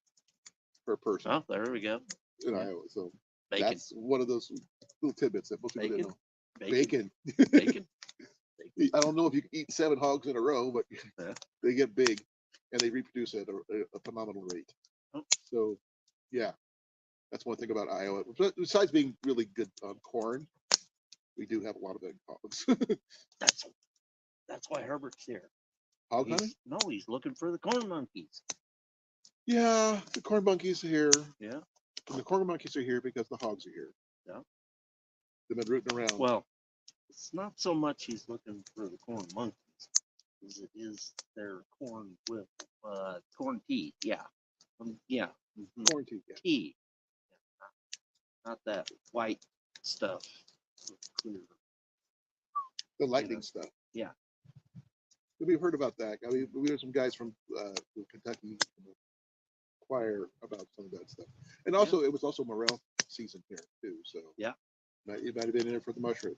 per person Oh, there we go. in yeah. Iowa. So Bacon, that's one of those little tidbits that most people Bacon? didn't know. bacon, Bacon. bacon. I don't know if you can eat 7 hogs in a row, but Yeah. they get big and they reproduce at a phenomenal rate. Oh. So, yeah, that's one thing about Iowa. But besides being really good on corn, we do have a lot of big hogs. That's why Herbert's here. Hog hunting? He's looking for the corn monkeys. Yeah, the corn monkeys are here. Yeah. And the corn monkeys are here because the hogs are here. Yeah. They've been rooting around. Well, it's not so much he's looking for the corn monkeys, as it is their corn with corn tea. Yeah. Yeah. mhm, corn teeth, yeah. Tea. Not that white stuff. Clear. The lightning know. stuff. Yeah. We've heard about that. I mean, we have some guys from Kentucky inquire about some of that stuff. And also, it was also morel season here too. So Yeah. you might have been in there for the mushrooms.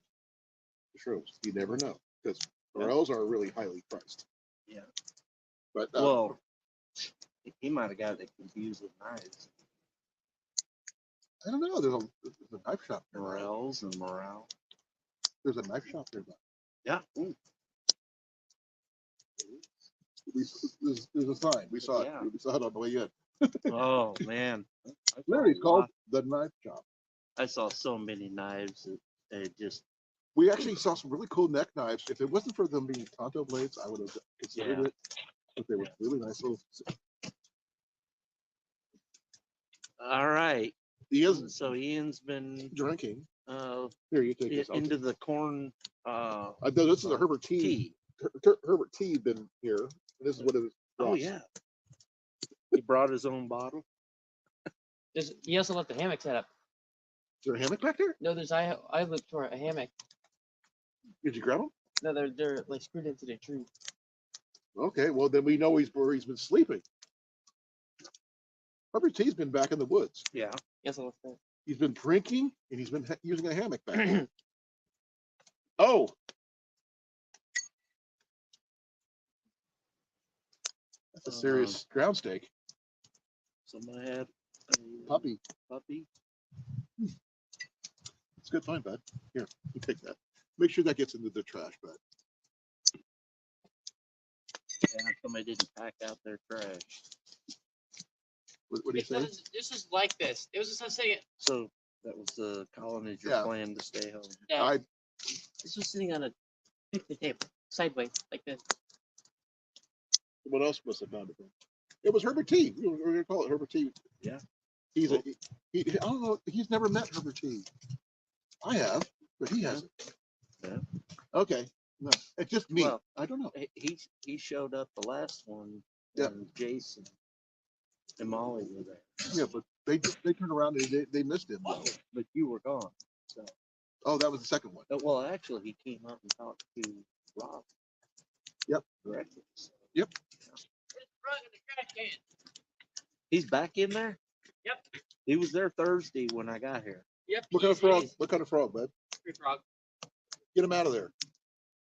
The shrooms. You never know because morels are really highly priced. Yeah. But Well, he might have got it confused with knives. I don't know. There's a knife shop there. Morels and morale. There's a knife shop there. Yeah. Ooh, There's a sign. We saw it. Yeah. We saw it on the way in. Oh man. Literally, it's called the knife shop. I saw so many knives that they just We actually saw some really cool neck knives. If it wasn't for them being Tonto blades, I would have considered Yeah. it. But they were really nice little. all right. Ian's So Ian's been drinking. uh Here, you take this. into the corn I know this is a Herbert T. tea. Herbert T. been here. This is what it was. Oh yeah. He brought his own bottle. He also left the hammock set up. Is there a hammock back there? No, I looked for a hammock. Did you grab them? No, they're like screwed into the tree. Okay, well then we know where he's been sleeping. Herbert T.'s been back in the woods. Yeah. Yes, I left that. He's been drinking and he's been using a hammock back there. Oh. That's a serious ground steak. Somebody had a Puppy. puppy. It's a good find, bud. Here, you take that. Make sure that gets into the trash, bud. Yeah, somebody didn't pack out their trash. What do you say? This is like this. It was just a second. So that was the Colan is your Yeah. plan to stay home. I This was sitting on a picnic table, sideways, like this. What else must have found it? It was Herbert T. We're gonna call it Herbert T. Yeah. He's a I don't know. He's never met Herbert T. I have, but he hasn't. Yeah. Okay. No, it's just me. Well, I don't know. He showed up the last one. Yeah. And Jason and Molly were there. Yeah, but they turned around and they missed him. Though. But you were gone. So Oh, that was the second one. well, actually, he came up and talked to Rob. Yep. Directly. Yep. Rug in the trash can. He's back in there. Yep. He was there Thursday when I got here. Yep. What kind of frog? What kind of frog, bud? Free frog, Get him out of there.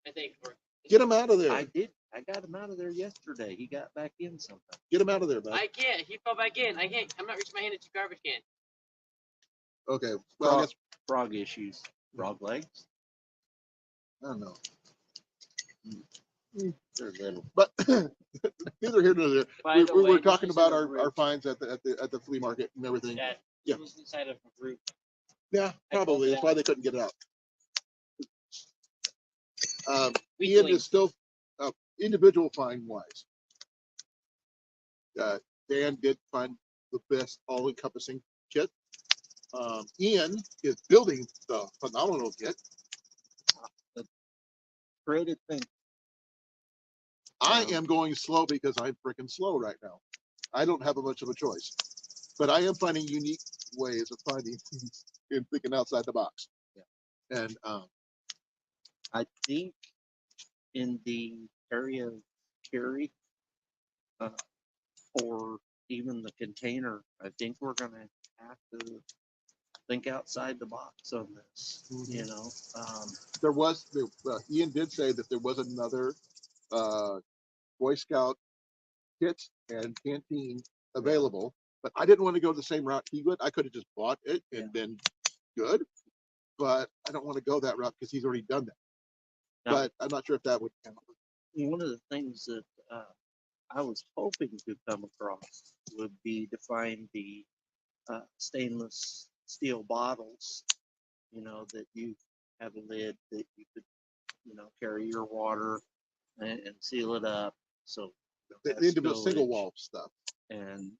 I think. Or Get him out of there. I did. I got him out of there yesterday. He got back in sometime. Get him out of there, bud. I can't. He fell back in. I can't. I'm not reaching my hand into garbage can. Okay. Well, I guess Frog issues. Frog legs? I don't know. They're little. But neither here nor there. By the We way, were this talking is about in a our group. finds at the flea market and everything. That Yeah. was inside of a group. Yeah, probably. That's why they couldn't get it out. Ian Weekly. is still individual find wise. Dan did find the best all-encompassing kit. Ian is building the phenomenal kit. Creative thing. I am going slow because I'm freaking slow right now. I don't have much of a choice, but I am finding unique ways of finding and thinking outside the box. Yeah. And I think in the area of carry, or even the container, I think we're gonna have to think outside the box on this. You know, Ian did say that there was another Boy Scout kit and canteen available, but I didn't want to go the same route he would. I could have just bought it and been good, but I don't want to go that route because he's already done that. Now, But I'm not sure if that would count. one of the things that I was hoping to come across would be to find the stainless steel bottles, you know, that you have a lid that you could, you know, carry your water and seal it up. So The have individual single stowage, wall stuff. and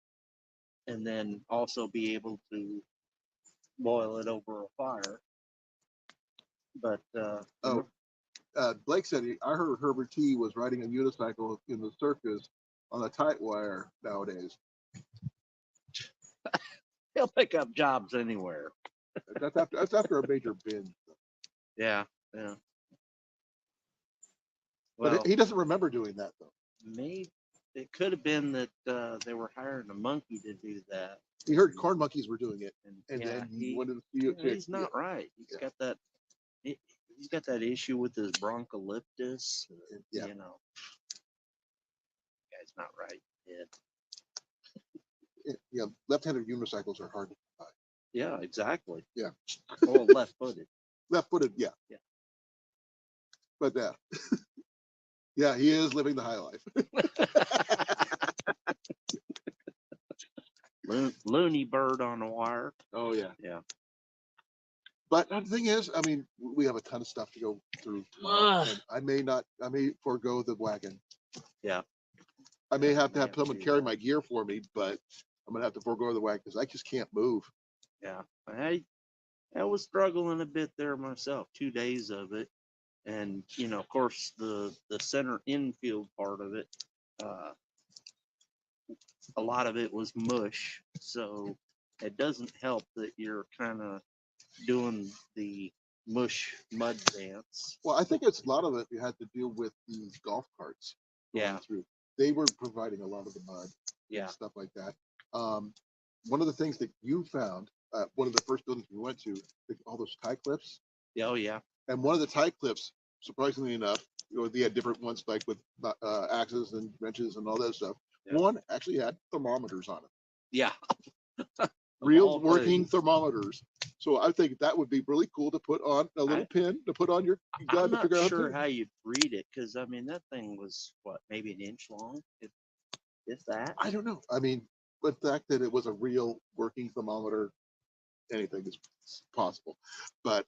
then also be able to boil it over a fire. But Blake said I heard Herbert T was riding a unicycle in the circus on a tight wire nowadays. he'll pick up jobs anywhere. That's after a major binge. Yeah, yeah. But Well, he doesn't remember doing that though. maybe it could have been that they were hiring a monkey to do that. He heard corn monkeys were doing it, and yeah, then he wanted to see it. he's not right. He's got that. He's got that issue with his broncholyptus. Yeah. You know, guy's not right. Yeah, left-handed unicycles are hard to buy. Yeah, exactly. Yeah. Well, left-footed. Left-footed, yeah. Yeah. But yeah, he is living the high life. Looney bird on a wire. Oh yeah. Yeah. But the thing is, I mean, we have a ton of stuff to go through tomorrow, and I may forego the wagon. Yeah. I may have to have May have to someone do carry that. my gear for me, but I'm gonna have to forego the wagon because I just can't move. Yeah. I was struggling a bit there myself. 2 days of it, and you know, of course, the center infield part of it. A lot of it was mush, so it doesn't help that you're kind of doing the mush mud dance. Well, I think it's a lot of it had to deal with these golf carts going Yeah. through. They were providing a lot of the mud Yeah. and stuff like that. One of the things that you found, one of the first buildings we went to, all those tie clips, Oh yeah. and one of the tie clips, surprisingly enough, they had different ones like with axes and wrenches and all that stuff. Yeah. One actually had thermometers on it, Yeah. real all working things. thermometers. So I think that would be really cool to put on a little pin to put on your gun I'm to not figure out. sure how you'd read it, because I mean that thing was what, maybe an inch long, if that. I don't know. I mean, but the fact that it was a real working thermometer, anything is possible. But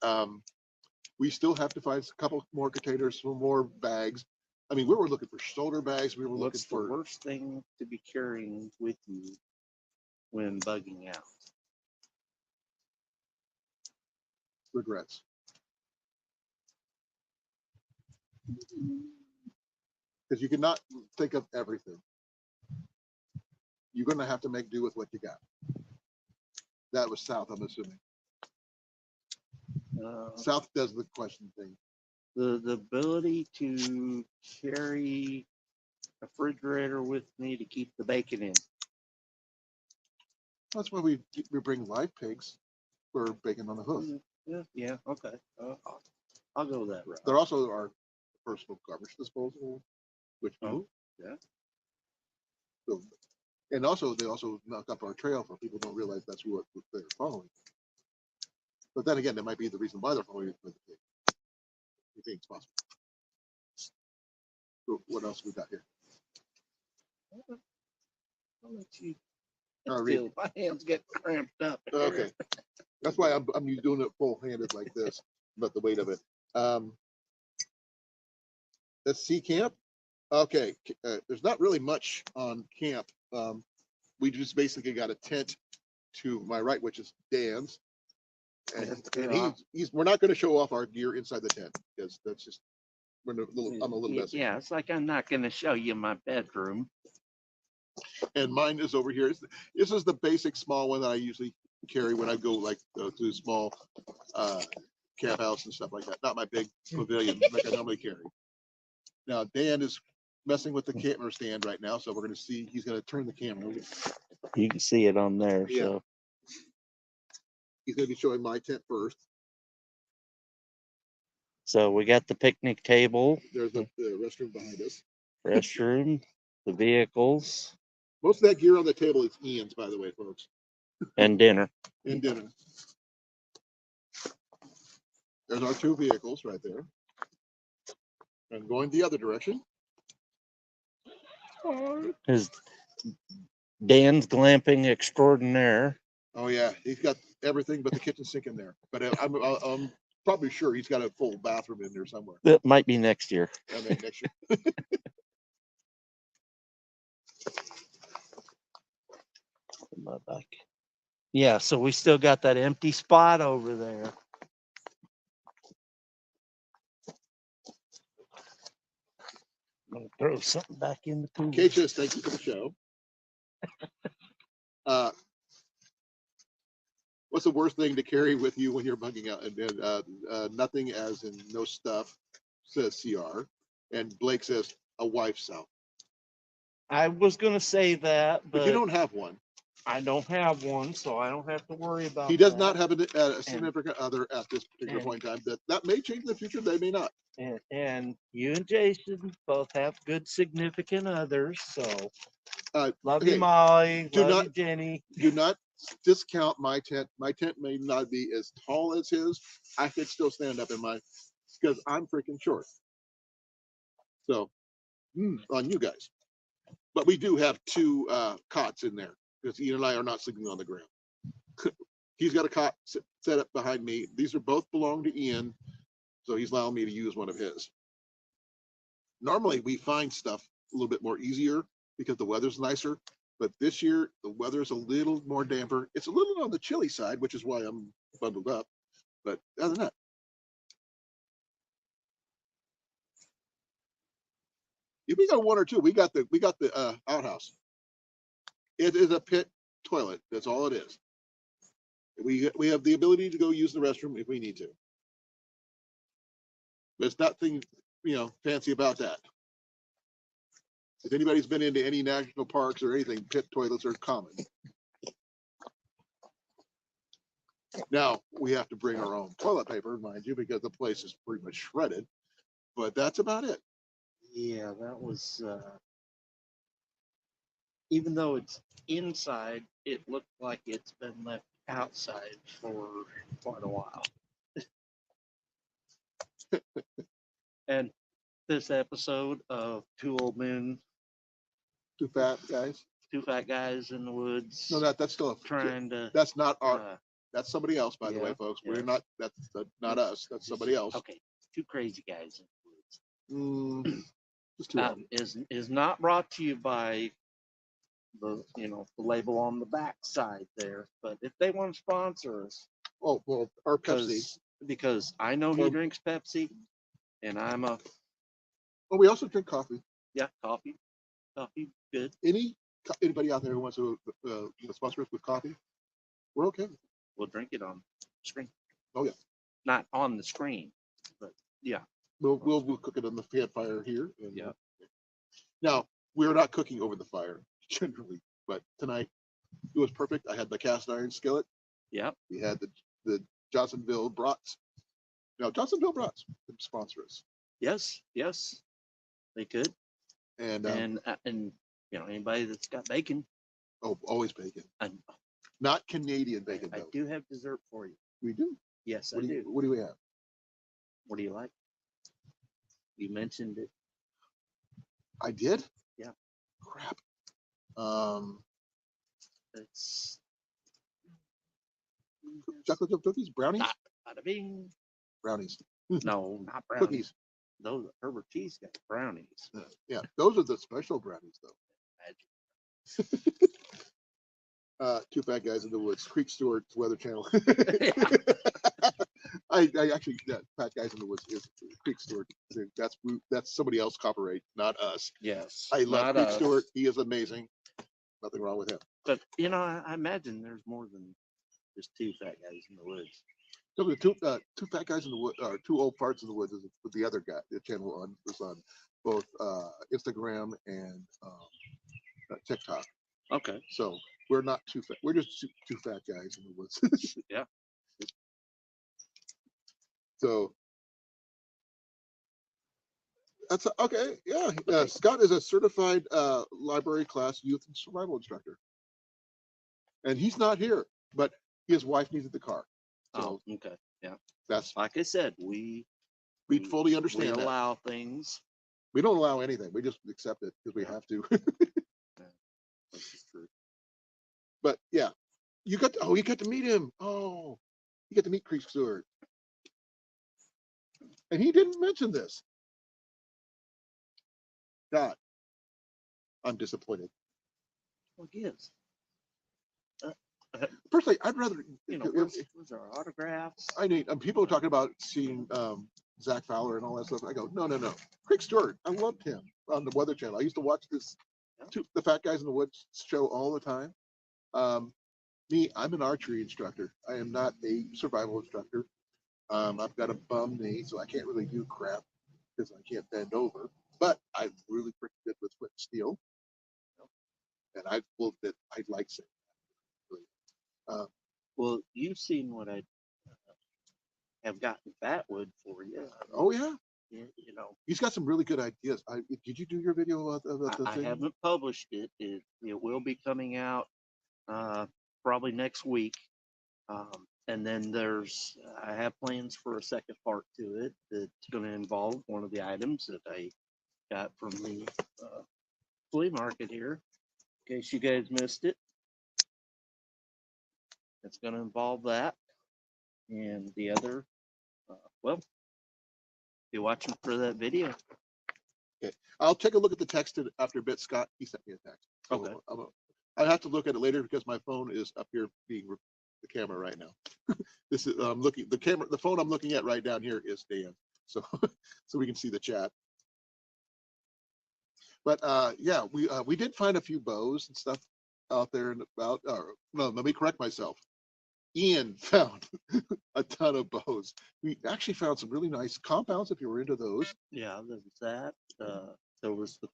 we still have to find a couple more containers, some more bags. I mean, we were looking for shoulder bags. We were What's the looking for worst thing to be carrying with you when bugging out? regrets. Because you cannot think of everything. You're going to have to make do with what you got. That was South, I'm assuming. South does the question thing. The ability to carry a refrigerator with me to keep the bacon in. That's why we bring live pigs for bacon on the hoof. Yeah, okay. I'll go that route. There also are personal garbage disposal, which yeah. So, and also they also knock up our trail for people who don't realize that's what they're following. But then again, that might be the reason why they're holding it for the pig. You think it's possible? So what else we got here? I'll let you All right. feel my hands get cramped up. Okay. That's why I'm doing it full handed like this, but the weight of it. Let's see camp. Okay. There's not really much on camp. We just basically got a tent to my right, which is Dan's. And we're not going to show off our gear inside the tent because that's just, I'm a little messy. Yeah, it's like I'm not going to show you my bedroom. And mine is over here. This is the basic small one that I usually carry when I go like to small camp house and stuff like that. Not my big pavilion like I normally carry. Now Dan is messing with the camera stand right now, so we're going to see. He's going to turn the camera over. You can see it on there. Yeah. So He's going to be showing my tent first. So we got the picnic table, There's the restroom behind us. restroom, the vehicles, Most of that gear on the table is Ian's, by the way, folks. and dinner. And dinner. There's our two vehicles right there. And going the other direction. Is Dan's glamping extraordinaire. Oh yeah, he's got everything but the kitchen sink in there. But I'm probably sure he's got a full bathroom in there somewhere. That might be next year. I mean, next year. Yeah, so we still got that empty spot over there. I'm gonna throw something back in the pool. Caches, thank you for the show. What's the worst thing to carry with you when you're bugging out? And nothing, as in no stuff, says CR. And Blake says a wife's out. I was gonna say that, But you don't have one. I don't have one, so I don't have to worry about He does that. not have a significant other at this particular point in time. That may change in the future. They may not. And you and Jason both have good significant others, so love okay, you, Molly. do Love not- you, Jenny. Do not discount my tent. My tent may not be as tall as his. I could still stand up in mine because I'm freaking short. So, on you guys. But we do have two cots in there because Ian and I are not sleeping on the ground. He's got a cot set up behind me. These are both belong to Ian, so he's allowing me to use one of his. Normally, we find stuff a little bit more easier because the weather's nicer. But this year, the weather's a little more damper. It's a little on the chilly side, which is why I'm bundled up. But other than that, if we got one or two, we got the outhouse. It is a pit toilet. That's all it is. We have the ability to go use the restroom if we need to. There's nothing, fancy about that. If anybody's been into any national parks or anything, pit toilets are common. Now, we have to bring our own toilet paper, mind you, because the place is pretty much shredded, but that's about it. Yeah, that was, even though it's inside, it looked like it's been left outside for quite a while. And this episode of Two Old Men, Two fat guys. Two Fat Guys in the Woods. No, that's still trying to. that's not our, that's somebody else, by the yeah, way, folks. We're yes. not, that's not us, that's somebody else. Okay, Two Crazy Guys in the Woods. Just two of them. Is not brought to you by the the label on the back side there, but if they want to sponsor us, Oh, well, our Pepsi. because I know he Or- drinks Pepsi, and I'm a Oh, we also drink coffee. coffee good. Anybody out there who wants to sponsor us with coffee, we're okay. We'll drink it on screen. Oh, yeah. Not on the screen, but yeah. We'll cook it on the campfire here. And, Yeah. Now, we're not cooking over the fire generally, but tonight it was perfect. I had the cast iron skillet. Yep. We had the Johnsonville brats. Now, Johnsonville brats could sponsor us. Yes, they could. And Anybody that's got bacon, always bacon. and Not Canadian bacon, I though. do have dessert for you. We do. Yes, I What do you do. what do we have? What do you like? You mentioned it. I did? Yeah. Crap. It's Chocolate chip cookies, brownies, bada bing. brownies, No, not brownies. cookies. Those are Herbert cheesecake brownies. Yeah, those are the special brownies though. Two fat guys in the woods. Creek Stewart's Weather Channel. I actually, Fat Guys in the Woods is Creek Stewart. That's somebody else copyright, not us. Yes. I love not Creek us. Stewart. He is amazing. Nothing wrong with him. But I imagine there's more than just two fat guys in the woods. So the two fat guys in the wood, or two old parts in the woods, is with the other guy. The channel was on both Instagram and TikTok. Okay. So we're not too fat. We're just two fat guys in the woods. Yeah. So that's okay. Yeah, Scott is a certified library class youth and survival instructor, and he's not here, but his wife needed the car. So Oh, okay. Yeah. that's Like I said, we fully understand we that. allow things. We don't allow anything. We just accept it because we Yeah. have to. This is true. But yeah, you got to meet him. Oh, you get to meet Creek Stewart, and he didn't mention this. God, I'm disappointed. What gives? Personally, I'd rather. Where's our autographs? I mean, people are talking about seeing Zach Fowler and all that stuff. I go, no. Creek Stewart, I loved him on the Weather Channel. I used to watch the Fat Guys in the Woods show all the time. I'm an archery instructor. I am not a survival instructor. I've got a bum knee, so I can't really do crap because I can't bend over. But I'm really pretty good with flint and steel, and I will admit I like saying that. Well, you've seen what I have gotten Fatwood for you. Oh yeah, He's got some really good ideas. Did you do your video of the I thing? haven't published it. It will be coming out probably next week. And then I have plans for a second part to it that's going to involve one of the items that I got from the flea market here. In case you guys missed it, it's going to involve that. And the other, be watching for that video. Okay, I'll take a look at the text after a bit. Scott, he sent me a text. So Okay. I have to look at it later because my phone is up here being the camera right now. This is the phone I'm looking at right down here is Dan. So so we can see the chat. But yeah, we did find a few bows and stuff out there and about. No, let me correct myself. Ian found a ton of bows. We actually found some really nice compounds if you were into those. Yeah, there was that. There was the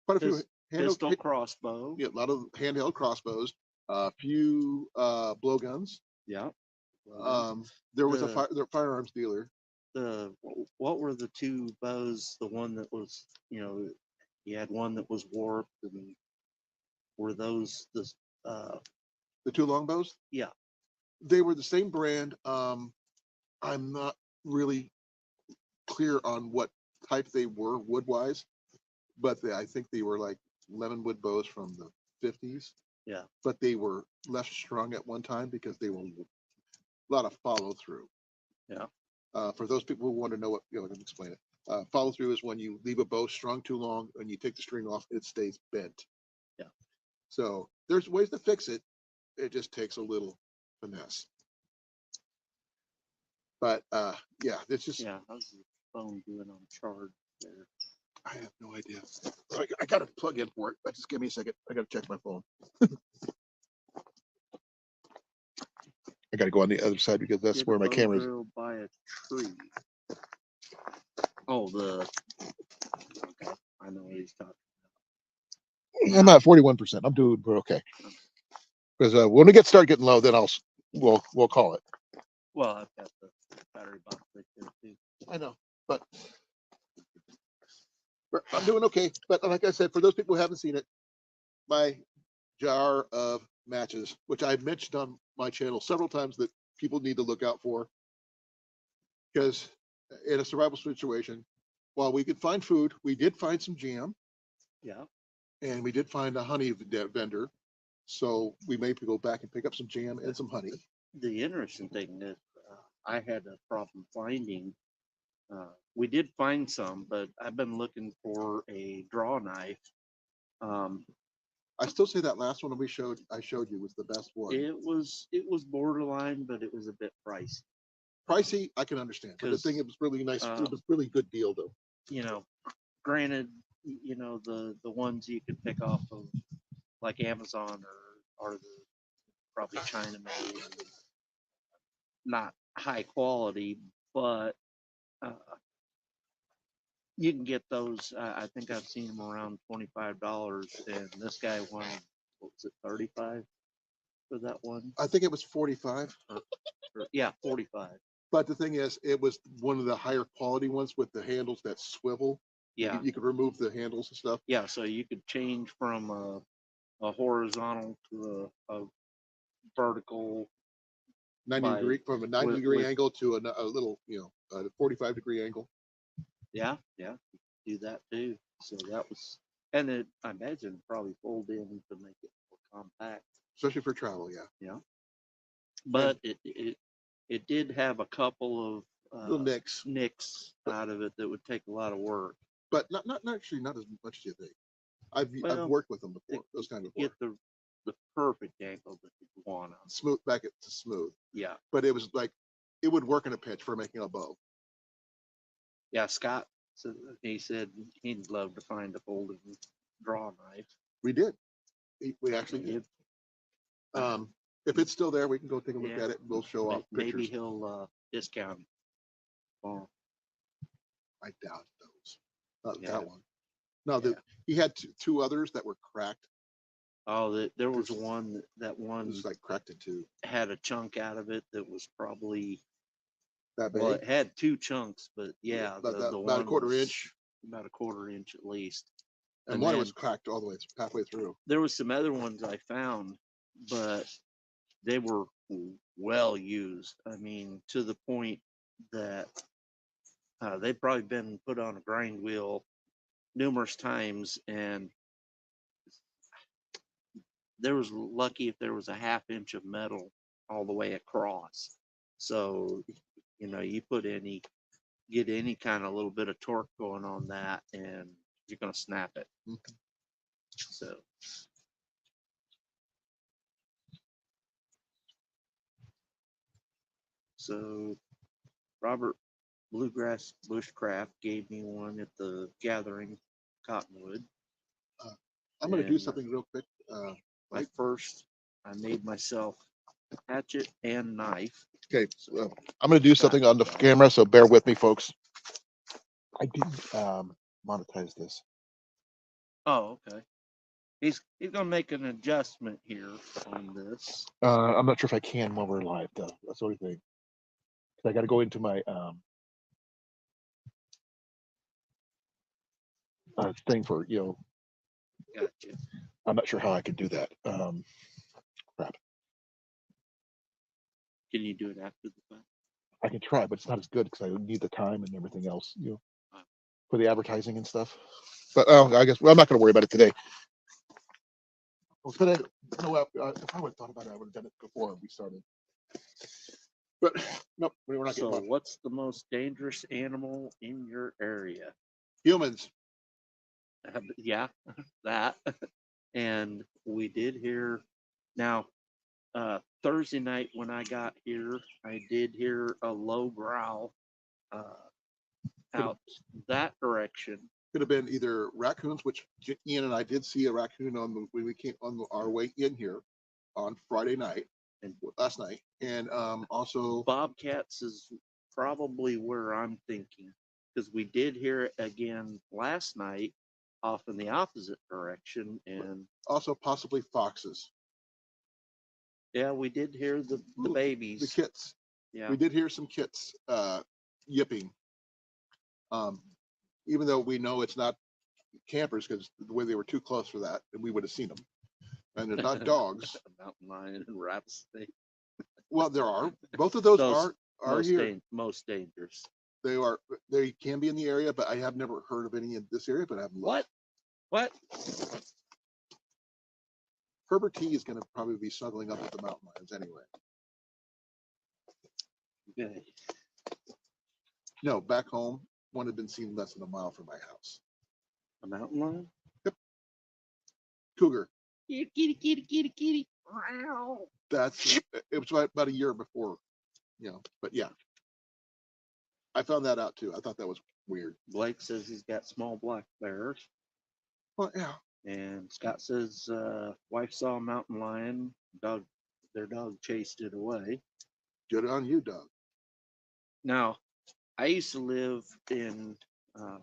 Quite a few pistol crossbow. Yeah, a lot of handheld crossbows. A few blowguns. Yeah. There was a firearms dealer. What were the two bows? The one that was, you had one that was warped, and were those the two longbows? Yeah. They were the same brand. I'm not really clear on what type they were wood-wise, but I think they were like lemonwood bows from the 50s. Yeah. But they were less strung at one time because they were a lot of follow-through. Yeah. For those people who want to know what, let me explain it. Follow-through is when you leave a bow strung too long and you take the string off, it stays bent. Yeah. So there's ways to fix it. It just takes a little finesse. But yeah, it's just. Yeah, how's the phone doing on charge there? I have no idea. I got to plug in for it. But just give me a second. I got to check my phone. I got to go on the other side because that's where my camera is. By a tree. Oh, okay. I know what he's talking about. I'm at 41%. I'm doing okay. Because when we start getting low, then we'll call it. Well, I've got the battery box right there too. I know, but I'm doing okay. But like I said, for those people who haven't seen it, my jar of matches, which I've mentioned on my channel several times, that people need to look out for, because in a survival situation, while we could find food, we did find some jam, Yeah. and we did find a honey vendor. So we may go back and pick up some jam and some honey. The interesting thing that I had a problem finding, we did find some, but I've been looking for a draw knife. I still say that last one I showed you was the best one. It was borderline, but it was a bit pricey. Pricey, I can understand. But the thing, it was really nice. It was really good deal though. You know, granted, you know, the ones you could pick off of like Amazon or the probably China made, not high quality, but you can get those. I think I've seen them around $25, and this guy wanted, what was it, 35 for that one? I think it was 45. Yeah, 45. But the thing is, it was one of the higher quality ones with the handles that swivel. Yeah, You could remove the handles and stuff. yeah. So you could change from a horizontal to a vertical. 90 degree, from a 90 degree with- angle to a little, a 45-degree angle. Yeah, do that too. So that was, and it, I imagine probably fold in to make it more compact. Especially for travel, yeah. But it did have a couple of Little nicks, nicks out of it that would take a lot of work. but not actually not as much as you think. I've Well, worked with them before, those kind of Get before. the perfect angle that you want on. Smooth back it to smooth, Yeah, but it was like it would work in a pitch for making a bow. yeah. Scott, so he said he'd love to find a folding draw knife. We did. We actually did. If it's still there, we can go take a look Yeah. at it. We'll show off Maybe pictures. he'll discount it. Oh, I doubt those. Not Yeah. that one. No, Yeah. he had two others that were cracked. oh, there was There's- one that It one was like cracked in two. had a chunk out of it that was probably, That well, big. it had two chunks, but yeah, about, the about one a quarter was inch, about a quarter inch at least. and and one then- was cracked all the way halfway through. There was some other ones I found, but they were well used. I mean, to the point that they've probably been put on a grind wheel numerous times, and there was lucky if there was a half inch of metal all the way across. So, you know, you get any kind of little bit of torque going on that, and you're gonna snap it. Mhm. So. So Robert Bluegrass Bushcraft gave me one at the gathering Cottonwood. I'm going to do And, something real quick. My first, I made myself a hatchet and knife. Okay, So, I'm going to do something on the camera, so bear with me, folks. I didn't monetize this. oh, okay. He's gonna make an adjustment here on this. I'm not sure if I can while we're live, though. That's the only thing. 'Cause I got to go into my thing for, Gotcha. I'm not sure how I can do that. Crap. Can you do it after the fact? I can try, but it's not as good because I need the time and everything else, for the advertising and stuff. But I guess I'm not going to worry about it today. Well, today, if I would have thought about it, I would have done it before we started. But nope, we're not So getting what's the most dangerous animal in your area? humans. Yeah, that. And we did hear now, Thursday night when I got here, I did hear a low growl out that direction. Could have been either raccoons, which Ian and I did see a raccoon when we came on our way in here on Friday night and last night, and also Bobcats is probably where I'm thinking, because we did hear it again last night off in the opposite direction, and also possibly foxes, yeah, we did hear the babies. the kits. Yeah, We did hear some kits yipping. Even though we know it's not campers because the way they were too close for that, and we would have seen them. And they're not dogs. mountain lion and rattlesnake. Well, there are both of those Those are here. most dangerous. They can be in the area, but I have never heard of any in this area. But I've looked. What? Herbert T is going to probably be snuggling up with the mountain lions anyway. Okay. No, back home, one had been seen less than a mile from my house. A mountain lion? Cougar. Kitty, kitty, kitty, kitty, kitty. Wow. It was about a year before, but yeah. I found that out too. I thought that was weird. Blake says he's got small black bears. Well, yeah. And Scott says wife saw a mountain lion. Their dog chased it away. Good on you, Doug. Now, I used to live in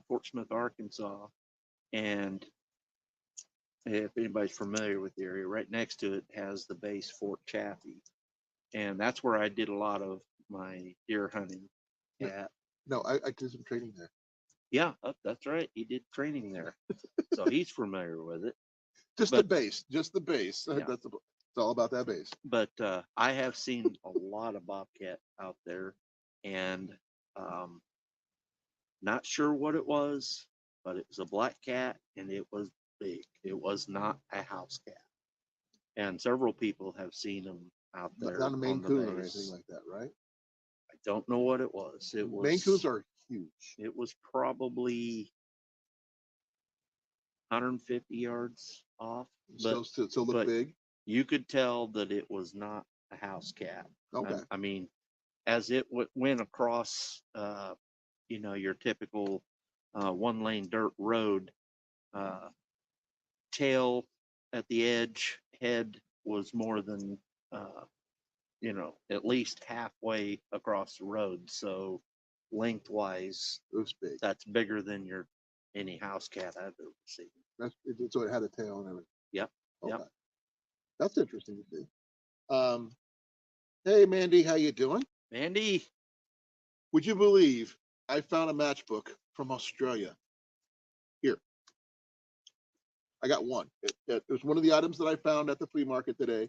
Fort Smith, Arkansas, and if anybody's familiar with the area, right next to it has the base Fort Chaffee, and that's where I did a lot of my deer hunting. At. No, I did some training there. Yeah, that's right. He did training there, so he's familiar with it. Just the base. Yeah. It's all about that base. But I have seen a lot of bobcat out there, and not sure what it was, but it was a black cat, and it was big. It was not a house cat. And several people have seen them out there. Not a Maine on the Coon or base. anything like that, right? I don't know what it was. It was Maine Coons are huge. It was probably 150 yards off, but So look big. you could tell that it was not a house cat. Okay. I mean, as it went across, your typical one-lane dirt road, tail at the edge, head was more than, at least halfway across the road. So lengthwise, It was big. that's bigger than any house cat I've ever seen. So it had a tail and everything. Yep. Okay. Yep. That's interesting to see. Hey Mandy, how you doing? Mandy, Would you believe I found a matchbook from Australia? Here. I got one. It was one of the items that I found at the flea market today.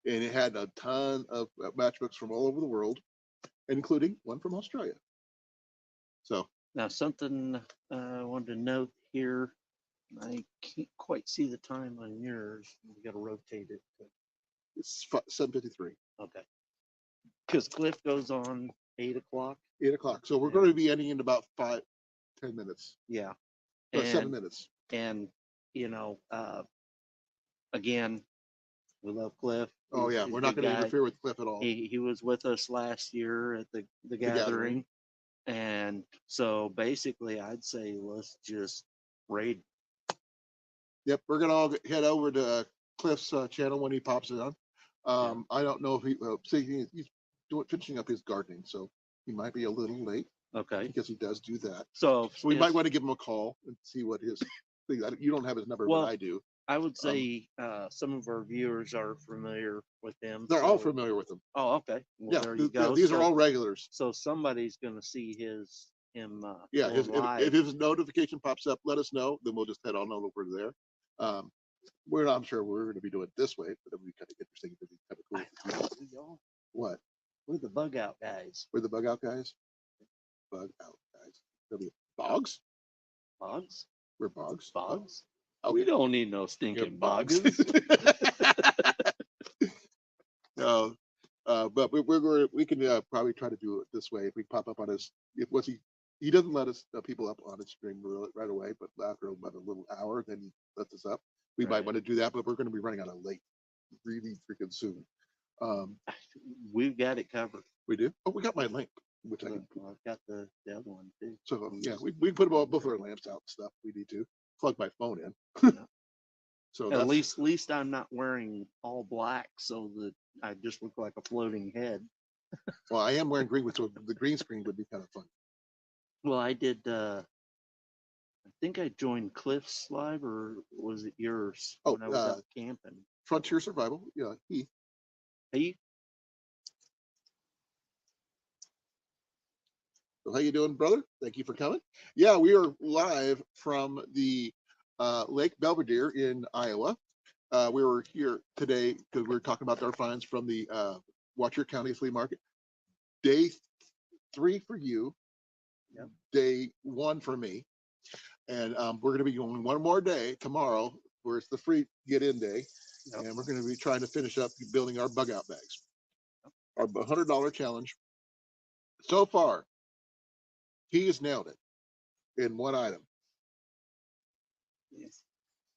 And it had a ton of matchbooks from all over the world, including one from Australia. So now something I wanted to note here. I can't quite see the time on yours. We got to rotate it. it's 7:53. Okay. Because Cliff goes on 8 o'clock. 8 o'clock. So we're going to be ending in about 10 minutes. Yeah. Or 7 minutes. And, again, we love Cliff. Oh yeah, He's we're a not good going to guy. interfere with Cliff at all. He was with us last year at the gathering. And so basically I'd say let's just raid. Yep, we're going to all head over to Cliff's channel when he pops it on. I don't know if he's finishing up his gardening, so he might be a little late Okay. because he does do that. So We might want to give him a call and see what his thing. You don't have his number, Well, but I do. I would say some of our viewers are familiar with them. They're all familiar with him. Oh, okay. Well, Yeah, there you go. these are all regulars. So somebody's going to see him. Yeah, going live. if his notification pops up, let us know. Then we'll just head on over there. We're not sure we're going to be doing it this way, but it'll be kind of interesting. It'll be kind of cool. What? We're the bug out guys. We're the bug out guys. Bug out guys. There'll be bogs. Bugs? We're bogs. Bugs? Okay. We don't need no stinking bugs. No, but we can probably try to do it this way. If we pop up on his, he doesn't let us people up on his stream right away, but after about a little hour, then he lets us up. We might want to do that, but we're going to be running out of late really freaking soon. We've got it covered. We do. Oh, we got my lamp, which I've got the other one too. So yeah, we put both our lamps out and stuff. We need to plug my phone in. So at least I'm not wearing all black, so that I just look like a floating head. Well, I am wearing green, so the green screen would be kind of fun. Well, I did. I think I joined Cliff's live, or was it yours? Oh, when I was out camping. Frontier Survival. Yeah, Heath. Hey. So how you doing, brother? Thank you for coming. Yeah, we are live from the Lake Belvedere in Iowa. We were here today because we were talking about our finds from the watch your county flea market. Day 3 for you. Yep. Day 1 for me. And we're going to be going one more day tomorrow, where it's the free get in day. Yep. And we're going to be trying to finish up building our bug out bags. Our $100 challenge. So far, he has nailed it in one item. Yes.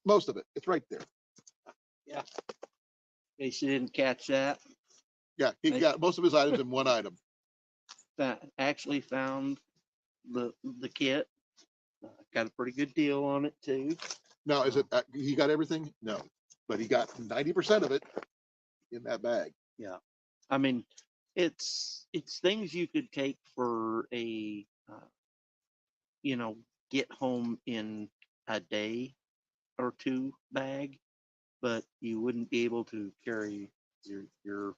Most of it. It's right there. Yeah. In case you didn't catch that, Yeah, he Right. got most of his items in one item. actually found the kit. Got a pretty good deal on it too. Now, is it he got everything? No, but he got 90% of it in that bag. Yeah. I mean, it's things you could take for a get home in a day or two bag, but you wouldn't be able to carry your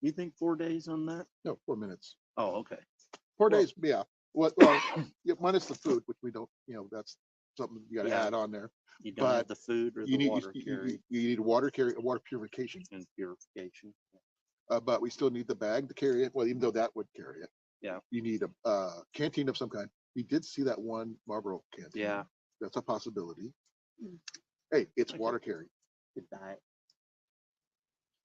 you think 4 days on that? No, 4 minutes. Oh, okay. 4 Well- days, yeah. Well, yeah, minus the food, which we don't, that's something you got to Yeah. add on there. You don't have But the food or You the need water you carry need a water purification. and purification. But we still need the bag to carry it. Well, even though that would carry it. Yeah. You need a canteen of some kind. We did see that one Marlboro canteen. Yeah. That's a possibility. Mm. Hey, it's Okay. water carry. Good diet.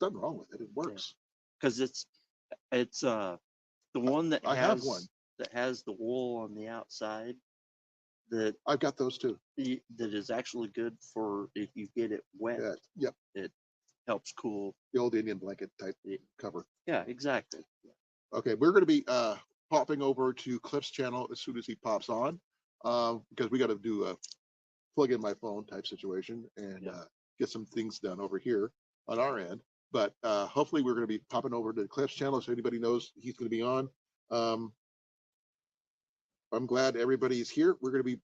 Nothing wrong with it. It works. Because it's the one that I have one. that has the wool on the outside that I've got those too. that is actually good for if you get it wet. Yeah, yep. It helps cool. The old Indian blanket type Yeah. cover. Yeah, exactly. Okay, we're going to be popping over to Cliff's channel as soon as he pops on, because we got to do a plug in my phone type situation and Yeah. get some things done over here on our end. But hopefully we're going to be popping over to Cliff's channel so anybody knows he's going to be on. I'm glad everybody's here. We're going to be,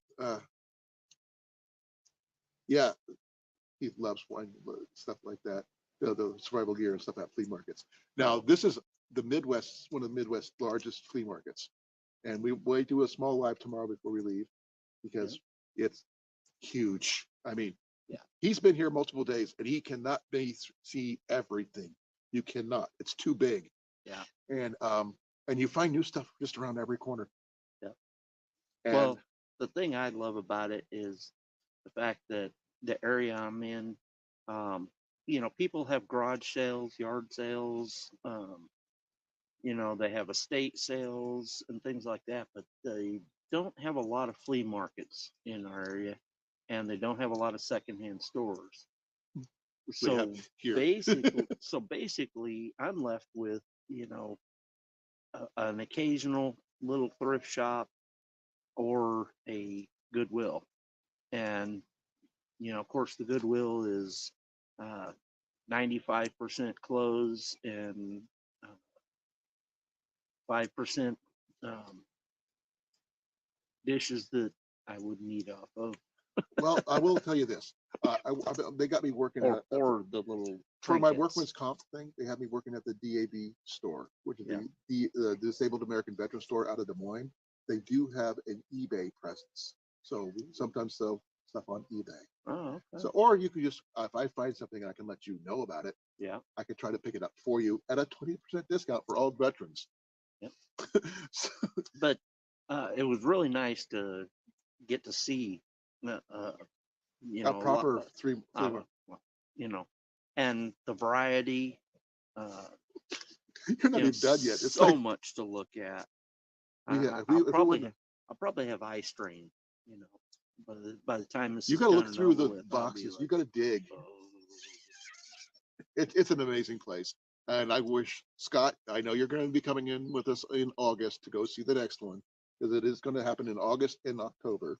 yeah, he loves wine, stuff like that, the survival gear and stuff at flea markets. Now, this is the Midwest, one of the Midwest largest flea markets. And we might do a small live tomorrow before we leave because it's huge. I mean, Yeah. He's been here multiple days and he cannot see everything. You cannot. It's too big. Yeah. And you find new stuff just around every corner. Yeah. And Well, the thing I love about it is the fact that the area I'm in, people have garage sales, yard sales, they have estate sales and things like that, but they don't have a lot of flea markets in our area, and they don't have a lot of secondhand stores. we have here. Basically, I'm left with, an occasional little thrift shop or a Goodwill. And, of course, the Goodwill is 95% clothes and 5% dishes that I wouldn't eat off of, Well, I will tell you this. They got me working or the little for my trinkets. workman's comp thing. They had me working at the DAV store, which is Yeah. the Disabled American Veteran store out of Des Moines. They do have an eBay presence, so we sometimes sell stuff on eBay. Oh, okay. So, or you could just, if I find something, I can let you know about it. Yeah. I could try to pick it up for you at a 20% discount for all veterans. Yep. So, But it was really nice to get to see, a proper and the variety. you're not even done yet. It's so like much to look at. I'll probably have eye strain, by the time this you is got to done look and through over the with, I'll be boxes. You like, got to dig. "Oh." It's an amazing place. And I wish, Scott, I know you're going to be coming in with us in August to go see the next one, because it is going to happen in August and October.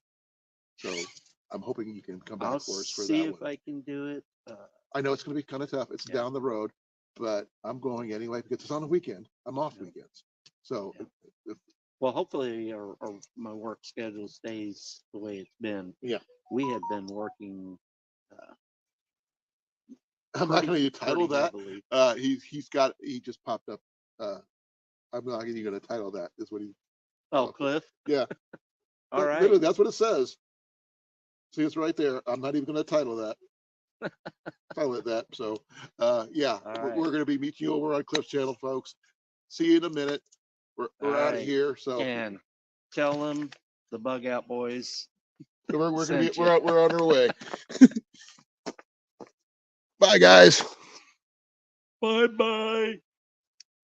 So I'm hoping you can come I'll back for us for see that if one. I can do it. I know it's going to be kind of tough. It's Yeah. down the road, but I'm going anyway because it's on a weekend. I'm off Yeah. weekends. So Yeah. Well, hopefully or my work schedule stays the way it's been. Yeah. We have been working I'm not going to title pretty that. heavily. He just popped up. I'm not even going to title that. Is what he. Oh, Cliff. Yeah. All right. Literally, that's what it says. See, it's right there. I'm not even going to title that. fine with that. So, yeah, All we're right. going to be meeting you over on Cliff's channel, folks. See you in a minute. We're All out of right. here. So And tell them the Bug Out Boys. we're going to be, sent you. we're on our way. Bye, guys. Bye bye.